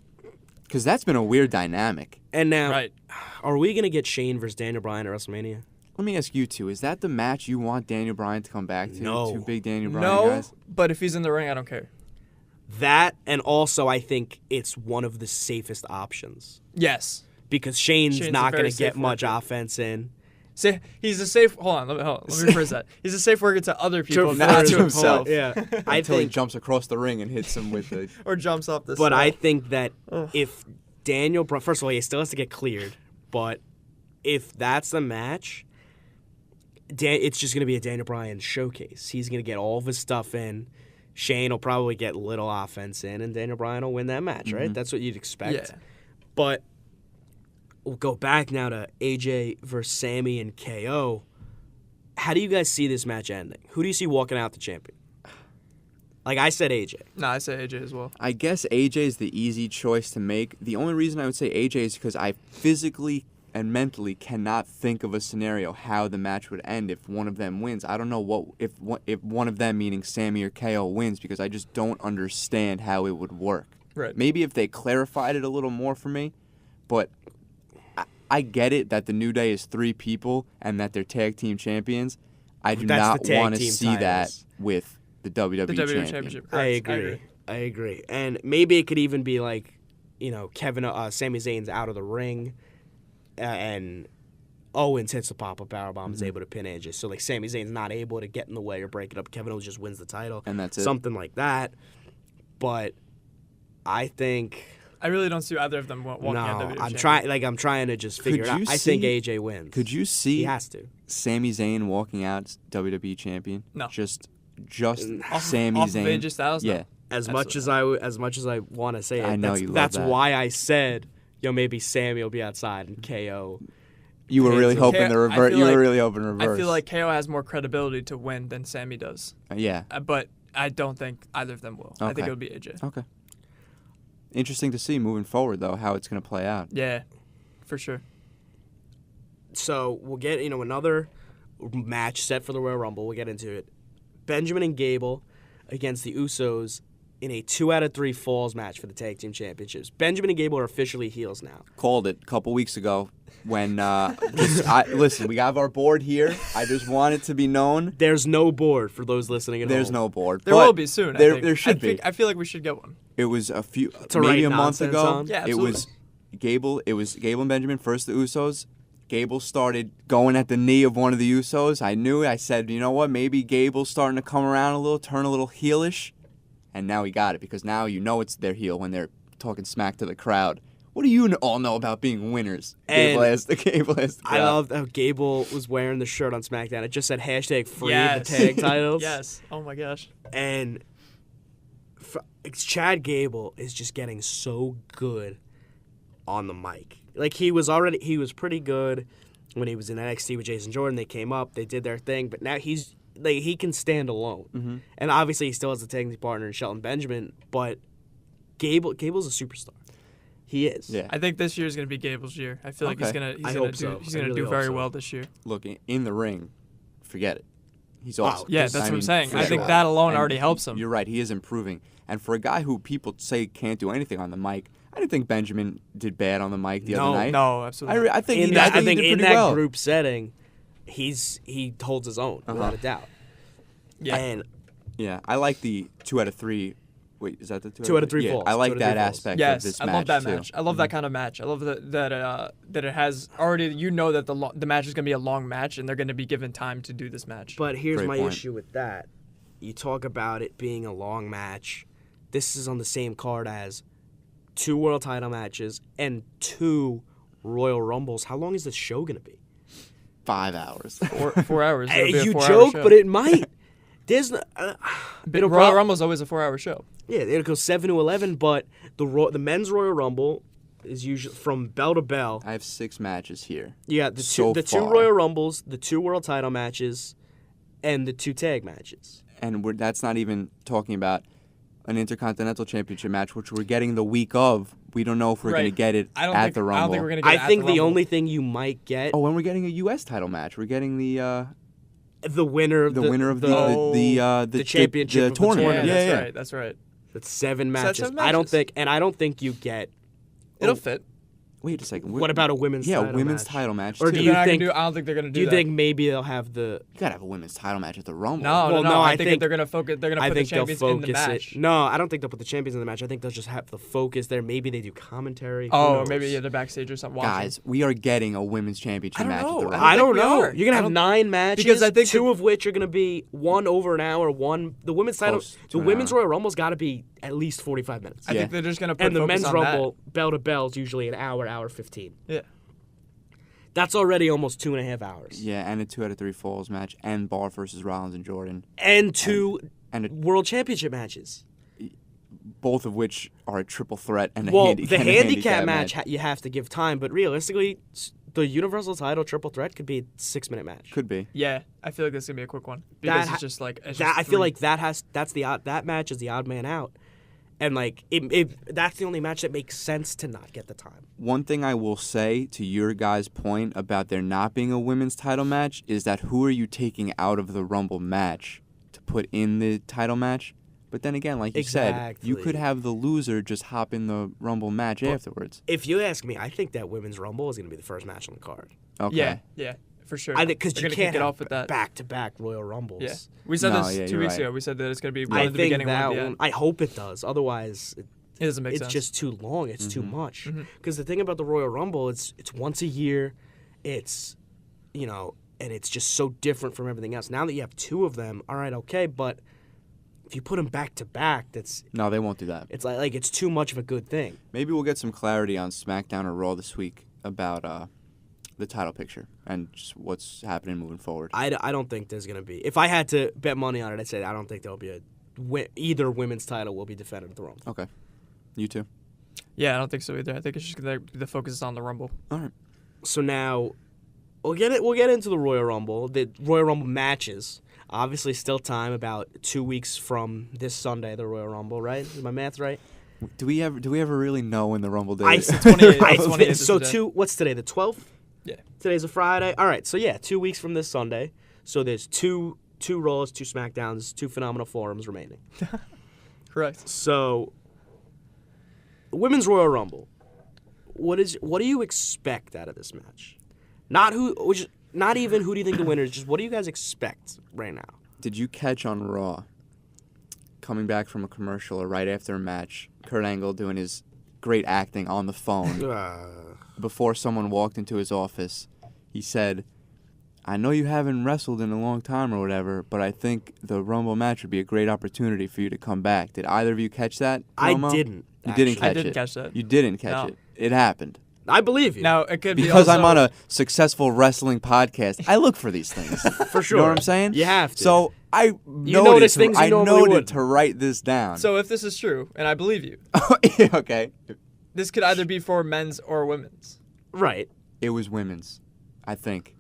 Because that's been a weird dynamic. And now, Right. are we gonna get Shane versus Daniel Bryan at WrestleMania? Let me ask you two: is that the match you want Daniel Bryan to come back to? No. Two big Daniel Bryan No, guys. but if he's in the ring, I don't care. That, and also I think it's one of the safest options Yes. because Shane's Shane's a not very gonna get safe much worker. offense in. Say he's a safe. Hold on. Let me rephrase that. He's a safe worker to other people, not not to to himself. Yeah, I Until he think. jumps across the ring and hits him with the. Or jumps off the. But I stall. think that if Daniel, first of all, he still has to get cleared. But if that's the match, it's just going to be a Daniel Bryan showcase. He's going to get all of his stuff in. Shane will probably get little offense in, and Daniel Bryan will win that match, right? That's what you'd expect. Yeah. But we'll go back now to AJ versus Sammy and KO. How do you guys see this match ending? Who do you see walking out the champion? Like I said, AJ. No, I say AJ as well. I guess AJ is the easy choice to make. The only reason I would say AJ is because I physically and mentally cannot think of a scenario how the match would end if one of them wins. I don't know if one of them, meaning Sammy or KO, wins because I just don't understand how it would work. Right. Maybe if they clarified it a little more for me, but I get it that the New Day is 3 people and that they're tag team champions. I do That's not the tag want to team see that titles. with the WWE, The WWE champion. Championship. I Correct. agree. And maybe it could even be like, Kevin, Sami Zayn's out of the ring, and Owens hits the pop-up powerbomb, is able to pin AJ. So like Sami Zayn's not able to get in the way or break it up. Kevin Owens just wins the title, And that's it. something like that. But I think I really don't see either of them walking out WWE. I'm champion. trying to just figure it out. you I think see- AJ wins. Could you He see has to. Sami Zayn walking out WWE champion? No. Just Off Sami of Zayn. AJ Styles. No. Yeah. As much as I want to say it, I know you love that's that. why I said, maybe Sammy will be outside and KO. You were really Hands up. hoping the I reverse. feel You were like- really hoping reverse. I feel like KO has more credibility to win than Sammy does. Yeah. But I don't think either of them will. I think Okay. it would be AJ. Okay. Interesting to see moving forward, though, how it's going to play out. Yeah, for sure. So we'll get another match set for the Royal Rumble. We'll get into it. Benjamin and Gable against the Usos in a 2 out of 3 falls match for the tag team championships. Benjamin and Gable are officially heels now. Called it a couple weeks ago when. Listen, we have our board here. I just want it to be known. There's no board for those listening at There's home. no board. There but will be soon. There, I think. there should be. I feel like we should get one. It was To maybe write a month nonsense ago. on? Yeah, It was Gable. It was Gable and Benjamin first. The Usos. Gable started going at the knee of one of the Usos. I knew it. I said, you know what? Maybe Gable's starting to come around a little, turn a little heelish, and now he got it because now you know it's their heel when they're talking smack to the crowd. What do you all know about being winners? And Gable asked the crowd. I loved how Gable was wearing the shirt on SmackDown. It just said #free Yes. the tag titles. Yes. Oh my gosh. And Chad Gable is just getting so good on the mic. Like he was pretty good when he was in NXT with Jason Jordan. They came up, they did their thing, but now he can stand alone. Mm-hmm. And obviously he still has a tag team partner in Shelton Benjamin, but Gable's a superstar. He is. Yeah. I think this year is going to be Gable's year. I feel like he's Okay. going I to hope do so. he's I going to really do hope very so. well this year. Look, in the ring, forget it. He's awesome. Yeah, that's what I'm saying. for I think sure. that alone And already helps him. You're right. He is improving. And for a guy who people say can't do anything on the mic, I didn't think Benjamin did bad on the mic the other night. No, absolutely. I think In he, that, I think he did in pretty that well. group setting, he holds his own without a doubt. Yeah. And Yeah, I like the 2 out of 3. Wait, is that the 2 2 out of 3 Yeah, falls. I 2 like out of that 3 falls. aspect of Yes, this I match love that too. match. I love that kind of match. I love that it has already. You know that the match is going to be a long match, and they're going to be given time to do this match. But here's Great my point. issue with that. You talk about it being a long match. This is on the same card as 2 world title matches and 2 Royal Rumbles. How long is this show going to be? 5 hours. 4 hours. It'll be a You 4-hour joke, show. but it might. There's it'll Royal prob- Rumble's always a 4-hour show. Yeah, it'll go 7 to 11, but the men's Royal Rumble is usually from bell to bell. I have 6 matches here. You got So the two far. Royal Rumbles, the 2 world title matches, and the 2 tag matches. And that's not even talking about an Intercontinental Championship match, which we're getting the week of. We don't know if we're going to Right. get it I don't at think the Rumble. I don't think we're going to get it I at think the Rumble. only thing you might get Oh, and we're getting a U.S. title match. We're getting the winner of winner of the championship of the tournament. Yeah, tournament. Yeah, that's yeah. right. That's 7 that's matches. 7 I don't matches. think you get. It'll fit. Wait a second. What about a women's Yeah, title women's match? title match. Or too. do you They're not gonna think- I don't think they're going to do Do you that. think maybe they'll have the? You gotta have a women's title match at the Rumble. No, Well, no. no, I I think think- they're going to focus. They're going to I put the think they'll champions in the focus match. it. No, I don't think they'll put the champions in the match. I think they'll just have the focus there. Maybe they do commentary. Who Oh, knows? maybe they're backstage or something. watching. Guys, we are getting a women's championship I don't match know. at the Rumble. I don't think we know. are. You're gonna I have don't- 9 matches. because I think 2 of which are gonna be 1 over an hour. The women's title. Close to The an women's hour. Royal Rumble's got to be at least 45 minutes. I Yeah. think they're just going to put And the focus men's on Rumble, bell to bell, is usually an hour 15. that. Yeah. That's already almost 2.5 hours. Yeah, and a 2 out of 3 falls match, and Barr versus Rollins and Jordan, And 2 and a, world championship matches. both of which are a triple threat and a Well, the and a handicap match you have to give time, but realistically, the Universal Title triple threat could be a 6-minute match. Could be. Yeah, I feel like this is gonna be a quick one because That it's just like it's that just I feel three- like that match is the odd man out, and like that's the only match that makes sense to not get the time. One thing I will say to your guys' point about there not being a women's title match is that who are you taking out of the Rumble match to put in the title match? But then again, like you said, you could Exactly. have the loser just hop in the Rumble match afterwards. If you ask me, I think that women's Rumble is going to be the first match on the card. Okay. yeah, for sure. I think because They're you gonna can't kick it have off with that. back-to-back Royal Rumbles. Yeah, we said No, this yeah, 2 you're weeks right. ago. We said that it's gonna be one I at the think beginning, one that at the one. end. I hope it does. Otherwise, It doesn't make it's sense. just too long. It's too Mm-hmm. much. Because the thing about the Royal Rumble, it's once a year. It's, and it's just so different from everything else. Now that you have 2 of them, all right, okay, but if you put them back to back, No, they won't do that. it's like it's too much of a good thing. Maybe we'll get some clarity on SmackDown or Raw this week about the title picture and just what's happening moving forward. I don't think there's gonna be. If I had to bet money on it, I'd say I don't think there'll be either women's title will be defended at the Rumble. Okay. You too? Yeah, I don't think so either. I think it's just gonna the focus is on the Rumble. All right. So now we'll get into the Royal Rumble. The Royal Rumble matches. Obviously, still time. About 2 weeks from this Sunday, the Royal Rumble. Right? Is my math right? Do we ever really know when the Rumble day I is? 28. It's 28 is so the day. 2. What's today? The 12th. Yeah. Today's a Friday. All right. So yeah, 2 weeks from this Sunday. So there's two Raws, 2 SmackDowns, 2 Phenomenal Forums remaining. Correct. So, Women's Royal Rumble. What do you expect out of this match? Not even who do you think the winner is. Just what do you guys expect right now? Did you catch on Raw, coming back from a commercial or right after a match, Kurt Angle doing his great acting on the phone before someone walked into his office? He said, I know you haven't wrestled in a long time or whatever, but I think the Rumble match would be a great opportunity for you to come back. Did either of you catch that promo? I didn't. You didn't actually. catch I didn't it. catch that. You didn't catch No. it. It happened. I believe you. Now it could be Because also, I'm on a successful wrestling podcast, I look for these things. for sure. You know what I'm saying? You have to. So I notice things you normally noted wouldn't. to write this down. So if this is true, and I believe you, okay. this could either be for men's or women's. Right. It was women's, I think.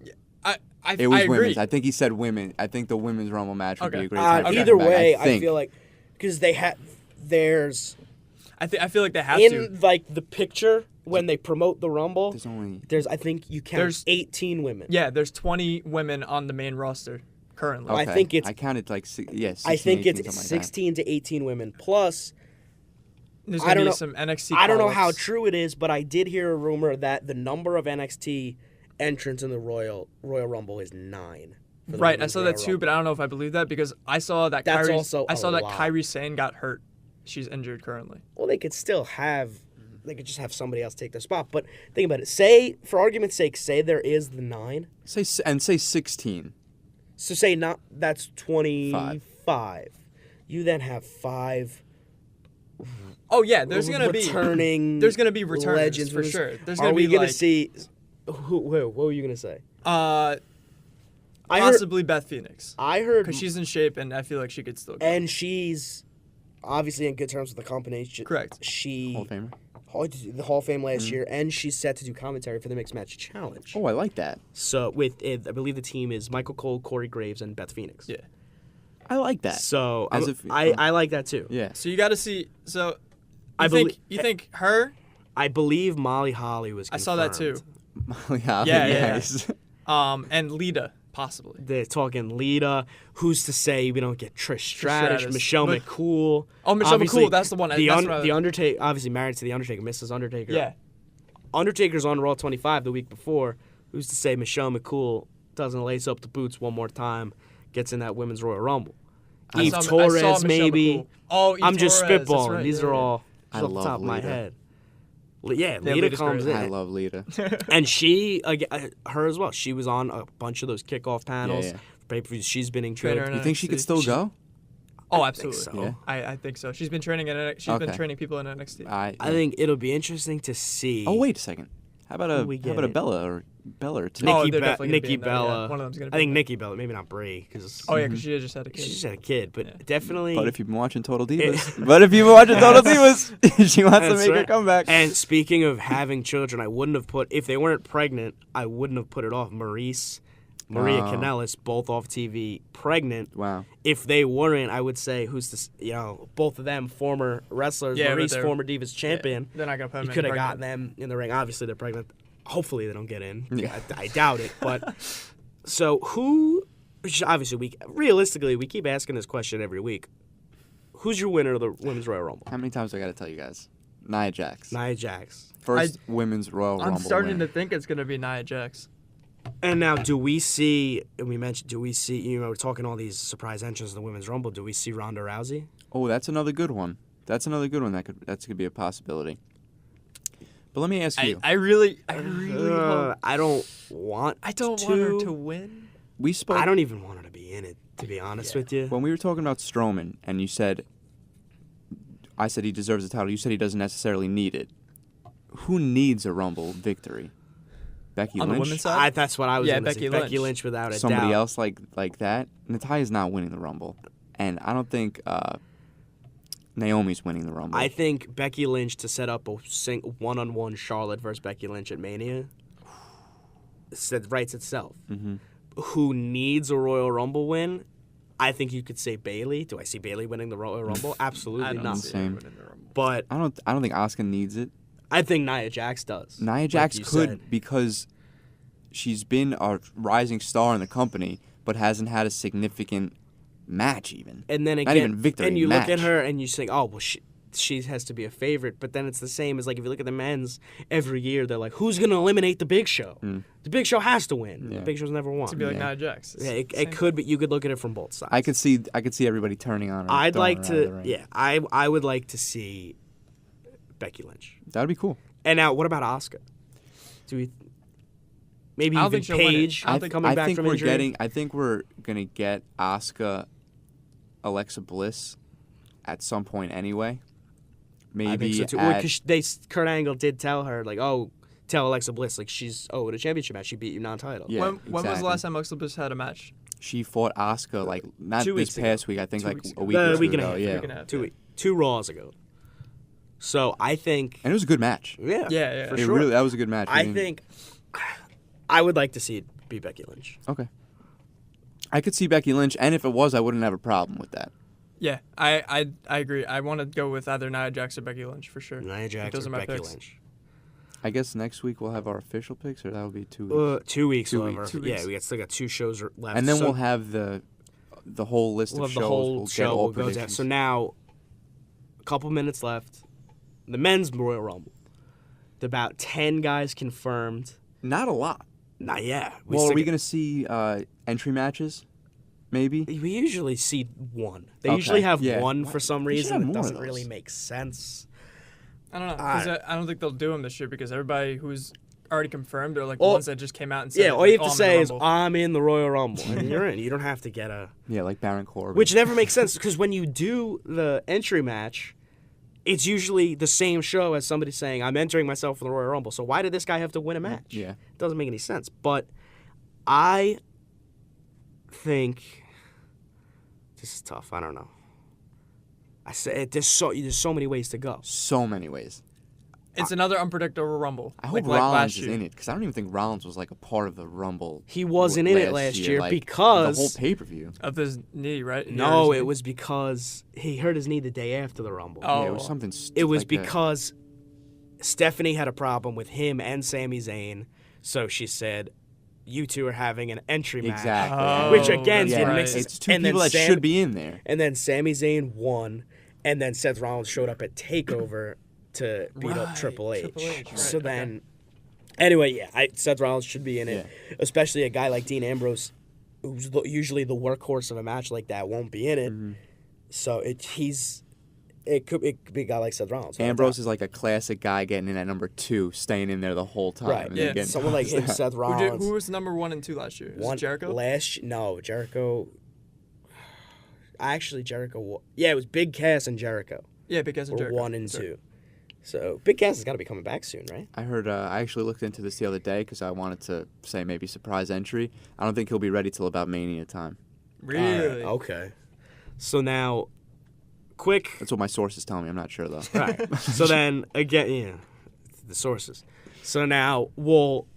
I was agree. women's. I think he said women. I think the women's Rumble match would be Okay. a great time. to Either get back. way, I think. feel like because there's I feel like they have to. in like the picture when they promote the Rumble. There's only I think you count There's- 18 women. Yeah, there's 20 women on the main roster currently. I think it's- I counted like 16, I think 18, it's something like 16 to 18 women plus. There's I gonna don't be know- some NXT. I don't know how call-ups. true it is, but I did hear a rumor that the number of NXT entrants in the Royal Rumble is 9. for the Right, I Women's saw Royal that too, Rumble. but I don't know if I believe that because I saw that That's Kairi. also I a saw that lot. Kairi Sane got hurt. She's injured currently. Well, they could still have. They could just have somebody else take their spot. But think about it. Say, for argument's sake, say there is the 9. Say 16. So say not. That's 25. You then have 5. Oh yeah, there's gonna returning. There's gonna be returners legends for sure. There's Are gonna we be gonna like see? What were you gonna say? uh I heard. possibly Beth Phoenix I heard. because she's in shape and I feel like she could still go. And she's obviously in good terms with the company. Correct. She Hall of Famer. the Hall of Fame last year, and she's set to do commentary for the Mixed Match Challenge. Oh, I like that. So with I believe the team is Michael Cole, Corey Graves, and Beth Phoenix. Yeah. I like that. So As I like that too. Yeah. So you got to see. So I you think her? I believe Molly Holly was. I saw that too. yeah. Yeah. Yes. And Lita possibly. They're talking Lita. Who's to say we don't get Trish Stratus, Stratus. Michelle But- McCool? Oh, Michelle Obviously, McCool, that's the one. The That's what I- the Undertaker, obviously married to the Undertaker, Mrs. Undertaker. Yeah. Undertaker's on Raw 25 the week before. Who's to say Michelle McCool doesn't lace up the boots one more time, gets in that Women's Royal Rumble? I Eve saw Torres, Michelle maybe. McCool. Oh, Eve I'm just Torres, that's spitballing. right, These yeah, are yeah. all I off the love top of my Lita. head. Yeah, Lita Lita's comes great. in. I love Lita. And she, her as well. She was on a bunch of those kickoff panels. Yeah. Pay-per-views. She's been in Trainer good. in You think she could NXT. still go? Oh, I absolutely. think so. Yeah. I think so. She's been training in. She's been Okay. training people in NXT. I think it'll be interesting to see. Oh, wait a second. How about Who we a get? Bella or too? Oh, Nikki, they're definitely gonna be Nikki in there, yeah. Bella. One of them's gonna I be think in there. Nikki Bella, maybe not Brie, because Oh yeah, because she just had a she kid. just had a kid. But Yeah. definitely. But if you've been watching Total Divas, she wants to That's make her right. comeback. And speaking of having children, I wouldn't have put if they weren't pregnant. I wouldn't have put it off. Maria Oh. Kanellis, both off TV, pregnant. Wow. If they weren't, I would say who's this? Both of them former wrestlers. Yeah, but Maurice, they're- former Divas champion. They're not gonna put them You in. could have pregnant. gotten them in the ring. Obviously, they're pregnant. Hopefully, they don't get in. Yeah. I doubt it. But so who? Obviously, realistically we keep asking this question every week. Who's your winner of the Women's Royal Rumble? How many times do I got to tell you guys? Nia Jax. Nia Jax. First Women's Royal I'm Rumble starting winner. to think it's gonna be Nia Jax. And now, do we see? And we mentioned, do we see? We're talking all these surprise entrants in the Women's Rumble. Do we see Ronda Rousey? Oh, that's another good one. That's that could be a possibility. But let me ask you. I really hope. I don't want. I don't want her to win. We spoke I don't even want her to be in it. To be honest with you. when we were talking about Strowman, and you said, I said he deserves the title. You said he doesn't necessarily need it. Who needs a Rumble victory? Becky On the Lynch? women's side? That's what I was Yeah, going to say. Becky Becky Lynch. Lynch without a Somebody doubt. else like that? Natalia's not winning the Rumble, and I don't think Naomi's winning the Rumble. I think Becky Lynch to set up a one-on-one Charlotte versus Becky Lynch at Mania writes itself. Mm-hmm. Who needs a Royal Rumble win? I think you could say Bayley. Do I see Bayley winning the Royal Rumble? Absolutely I don't not. see her Same. winning the Rumble. But I don't think Asuka needs it. I think Nia Jax does. Nia like Jax you could said. because she's been a rising star in the company, but hasn't had a significant match even. And then Not again, even victory, and you look at match. her and you think, oh well, she has to be a favorite. But then it's the same as like if you look at the men's every year, they're like, who's gonna eliminate the Big Show? The Big Show has to win. Yeah. The Big Show's never won. To be like Yeah. Nia Jax. It's Yeah, the it same could, but you could look at it from both sides. I could see everybody turning on her. I'd throwing like her out of the to, ring. yeah, I would like to see Becky Lynch. That would be cool. And now, what about Asuka? Do we maybe I don't even think she'll win it. Paige I don't think- coming back from injury? I think we're gonna get Asuka, Alexa Bliss, at some point anyway. Maybe I think so too. at- Because Kurt Angle did tell her like, oh, tell Alexa Bliss like she's at a championship match she beat you non-title. Yeah, when was the exactly. last time Alexa Bliss had a match? She fought Asuka like not 2 this weeks past ago. week. I think 2 like weeks a ago. week or The two week and a ago. half, Yeah, week and a half. 2 Raws ago. So I think, and it was a good match. Yeah. for It sure. really, that was a good match. I think I would like to see it be Becky Lynch. Okay. I could see Becky Lynch, and if it was, I wouldn't have a problem with that. Yeah, I agree. I want to go with either Nia Jax or Becky Lynch for sure. Nia Jax Those or are my Becky picks. Lynch. I guess next week we'll have our official picks, or that will be 2 weeks. 2 weeks. 2 However. weeks. 2 Yeah, weeks. we still got 2 shows left. And then So we'll have the whole list we'll of have the shows. whole we'll show. get all We'll go down. predictions. So now, a couple minutes left. The men's Royal Rumble. About 10 guys confirmed. Not a lot. Not yet. Well, are we going to see entry matches? Maybe. We usually see one. They Okay, usually have yeah. one for some We should reason. have It more of doesn't those. really make sense. I don't know. 'Cause I don't think they'll do them this year because everybody who's already confirmed are like the Oh, ones that just came out and said. Yeah, all you have like, to "Oh, say I'm is, in the Rumble." I'm in the Royal Rumble. And you're in. You don't have to get a... Yeah, like Baron Corbin. Which never makes sense because when you do the entry match, it's usually the same show as somebody saying, I'm entering myself for the Royal Rumble. So why did this guy have to win a match? Yeah. It doesn't make any sense. But I think... This is tough. I don't know. I say there's so many ways to go. So many ways. It's another unpredictable Rumble. I hope like Rollins last is year. in it because I don't even think Rollins was like a part of the Rumble. He wasn't in it last year like, because- the whole pay-per-view. Of his knee, right? No, His it knee. was because he hurt his knee the day after the Rumble. Oh. Yeah, it was something. It was like that. because Stephanie had a problem with him and Sami Zayn, so she said, "You two are having an entry match." Exactly. Oh, Which again that's didn't right. make sense. It's two And then people that Sam- should be in there. And then Sami Zayn won, and then Seth Rollins showed up at Takeover to beat up Right, Triple H. Triple H, right, So okay. then, anyway, yeah, Seth Rollins should be in it, especially a guy like Dean Ambrose, who's usually the workhorse of a match like that, won't be in it. Mm-hmm. So it could be a guy like Seth Rollins. Ambrose is like a classic guy getting in at number 2, staying in there the whole time. right. and then Yeah, getting Someone like tossed him, out. Seth Who, Rollins. who was number 1 and 2 last year? Was it Jericho? Jericho. Actually, Jericho. Yeah, it was Big Cass and Jericho. Yeah, because of Were Jericho. 1 and Sorry. 2. So Big Cass has got to be coming back soon, right? I heard. I actually looked into this the other day because I wanted to say maybe surprise entry. I don't think he'll be ready till about Mania time. Really? Okay. So now, quick. That's what my sources tell me. I'm not sure though. Right. So then again, yeah, the sources. So now we'll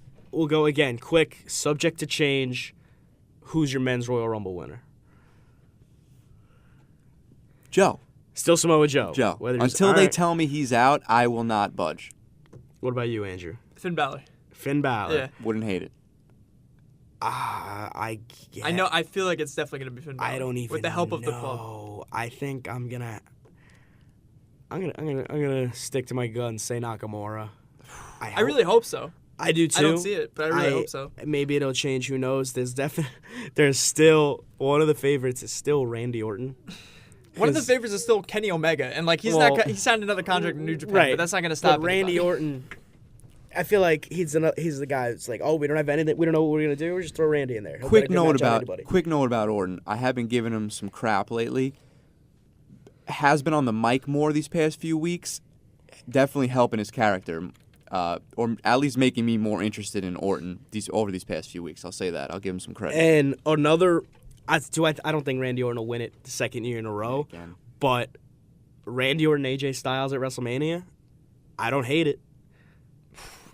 go again. Quick, subject to change. Who's your men's Royal Rumble winner? Joe. Still Samoa Joe. Joe. Whether he's- Until all they right. tell me he's out, I will not budge. What about you, Andrew? Finn Balor. Finn Balor. Yeah. Wouldn't hate it. I I know. I feel like it's definitely gonna be Finn Balor. I don't even with the help know. of the club. I think I'm gonna stick to my guns. Say Nakamura. I really hope so. I do too. I don't see it, but I really hope so. Maybe it'll change. Who knows? There's still one of the favorites is still Randy Orton. One of the 'Cause- favorites is still Kenny Omega, and like he signed another contract in New Japan, Right. but that's not gonna stop. But Randy anybody. Orton, I feel like he's the guy that's like, oh, we don't have anything, we don't know what we're gonna do. We're just throw Randy in there. He'll Quick get a good note match out of about anybody. Orton. I have been giving him some crap lately. Has been on the mic more these past few weeks. Definitely helping his character, or at least making me more interested in Orton over these past few weeks. I'll say that. I'll give him some credit. And another, I don't think Randy Orton will win it the second year in a row. Again. But Randy Orton, AJ Styles at WrestleMania, I don't hate it.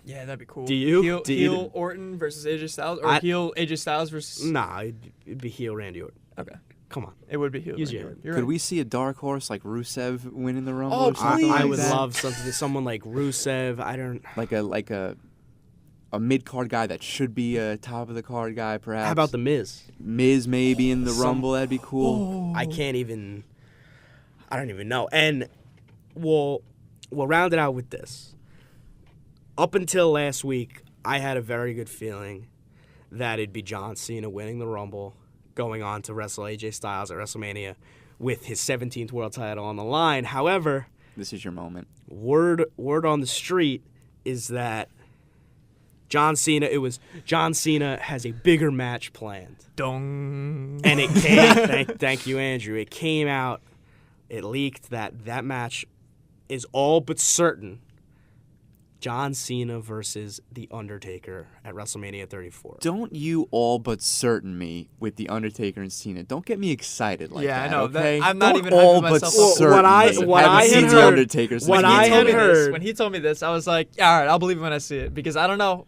Yeah, that'd be cool. Do you? Heel, Do you? heel Orton versus AJ Styles, or I- heel AJ Styles versus? Nah, it'd be heel Randy Orton. Okay, Come on. it would be heel. Use Randy your- Orton. You're Could right. we see a dark horse like Rusev winning the Rumble? Oh, or something please. like I would that? love someone like Rusev. I don't. like a mid card guy that should be a top of the card guy, perhaps. How about the Miz? Miz maybe in the Rumble? That'd be cool. I can't even. I don't even know. And we'll round it out with this. Up until last week, I had a very good feeling that it'd be John Cena winning the Rumble, going on to wrestle AJ Styles at WrestleMania with his 17th world title on the line. However, This is your moment. word on the street is that John Cena has a bigger match planned. Dong. And it came. thank you, Andrew. It came out. It leaked that match is all but certain John Cena versus The Undertaker at WrestleMania 34. Don't you all but certain me with The Undertaker and Cena. Don't get me excited like Yeah, that, I know. okay? I'm not Don't even all hyping but myself up. certain What I- me. what Haven't I seen had The heard- Undertaker since what he I was had in it. heard- When he told me this, I was like, yeah, all right, I'll believe it when I see it because I don't know.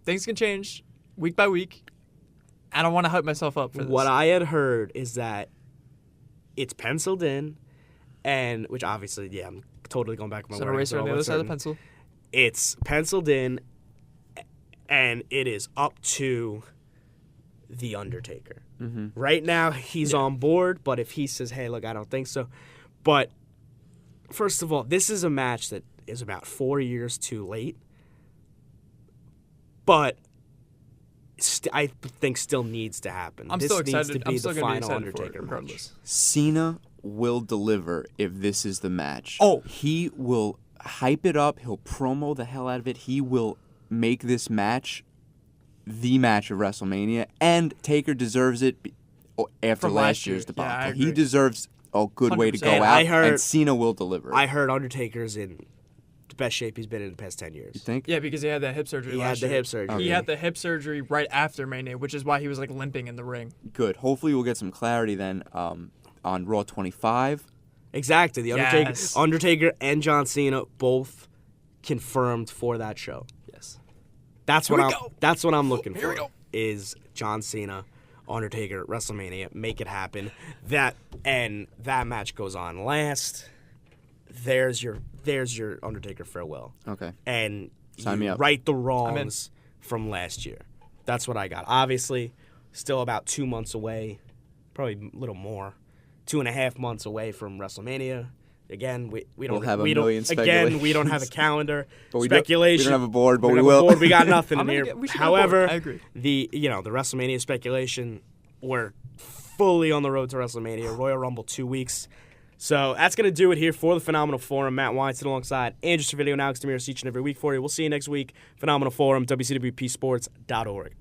Things can change week by week. I don't want to hype myself up for this. What I had heard is that it's penciled in, and which obviously, yeah, I'm totally going back to my So an word. eraser on the all other side of the certain. pencil. It's penciled in, and it is up to The Undertaker. Right now, he's on board, but if he says, hey, look, I don't think so. But first of all, this is a match that is about 4 years too late, but I think still needs to happen. I'm this still needs excited. to be I'm still the going to be final excited for it Undertaker match. regardless. Cena will deliver if this is the match. Oh. He will hype it up. He'll promo the hell out of it. He will make this match the match of WrestleMania, and Taker deserves it after From last last year. year's Yeah, I debacle. He agree. deserves a good way to 100%. go And out, I heard- and Cena will deliver. I heard Undertaker's in the best shape he's been in the past 10 years. You think? Yeah, because he had that hip surgery He had last the year. hip surgery. He had the hip surgery right after Mania, which is why he was like limping in the ring. Good. Hopefully, we'll get some clarity then on Raw 25. Exactly. The Undertaker, Yes. Undertaker and John Cena both confirmed for that show. Yes. That's Here what we I'm. go. That's what I'm looking Here for. we go. Is John Cena, Undertaker, WrestleMania, make it happen. That match goes on last. There's your Undertaker farewell, Okay. and Sign you me up. right the wrongs from last year. That's what I got. Obviously, still about 2 months away, probably a little more, 2.5 months away from WrestleMania. Again, we don't We'll have a we don't million again we don't have a calendar. But we don't Speculation. have a board, but We we don't have a will. board. We got nothing I'm in gonna here. we should get a board. However, I agree. the WrestleMania speculation, we're fully on the road to WrestleMania. Royal Rumble 2 weeks. So that's going to do it here for the Phenomenal Forum. Matt Weinstein alongside Andrew Cervillo and Alex Demiris each and every week for you. We'll see you next week. Phenomenal Forum, WCWPsports.org.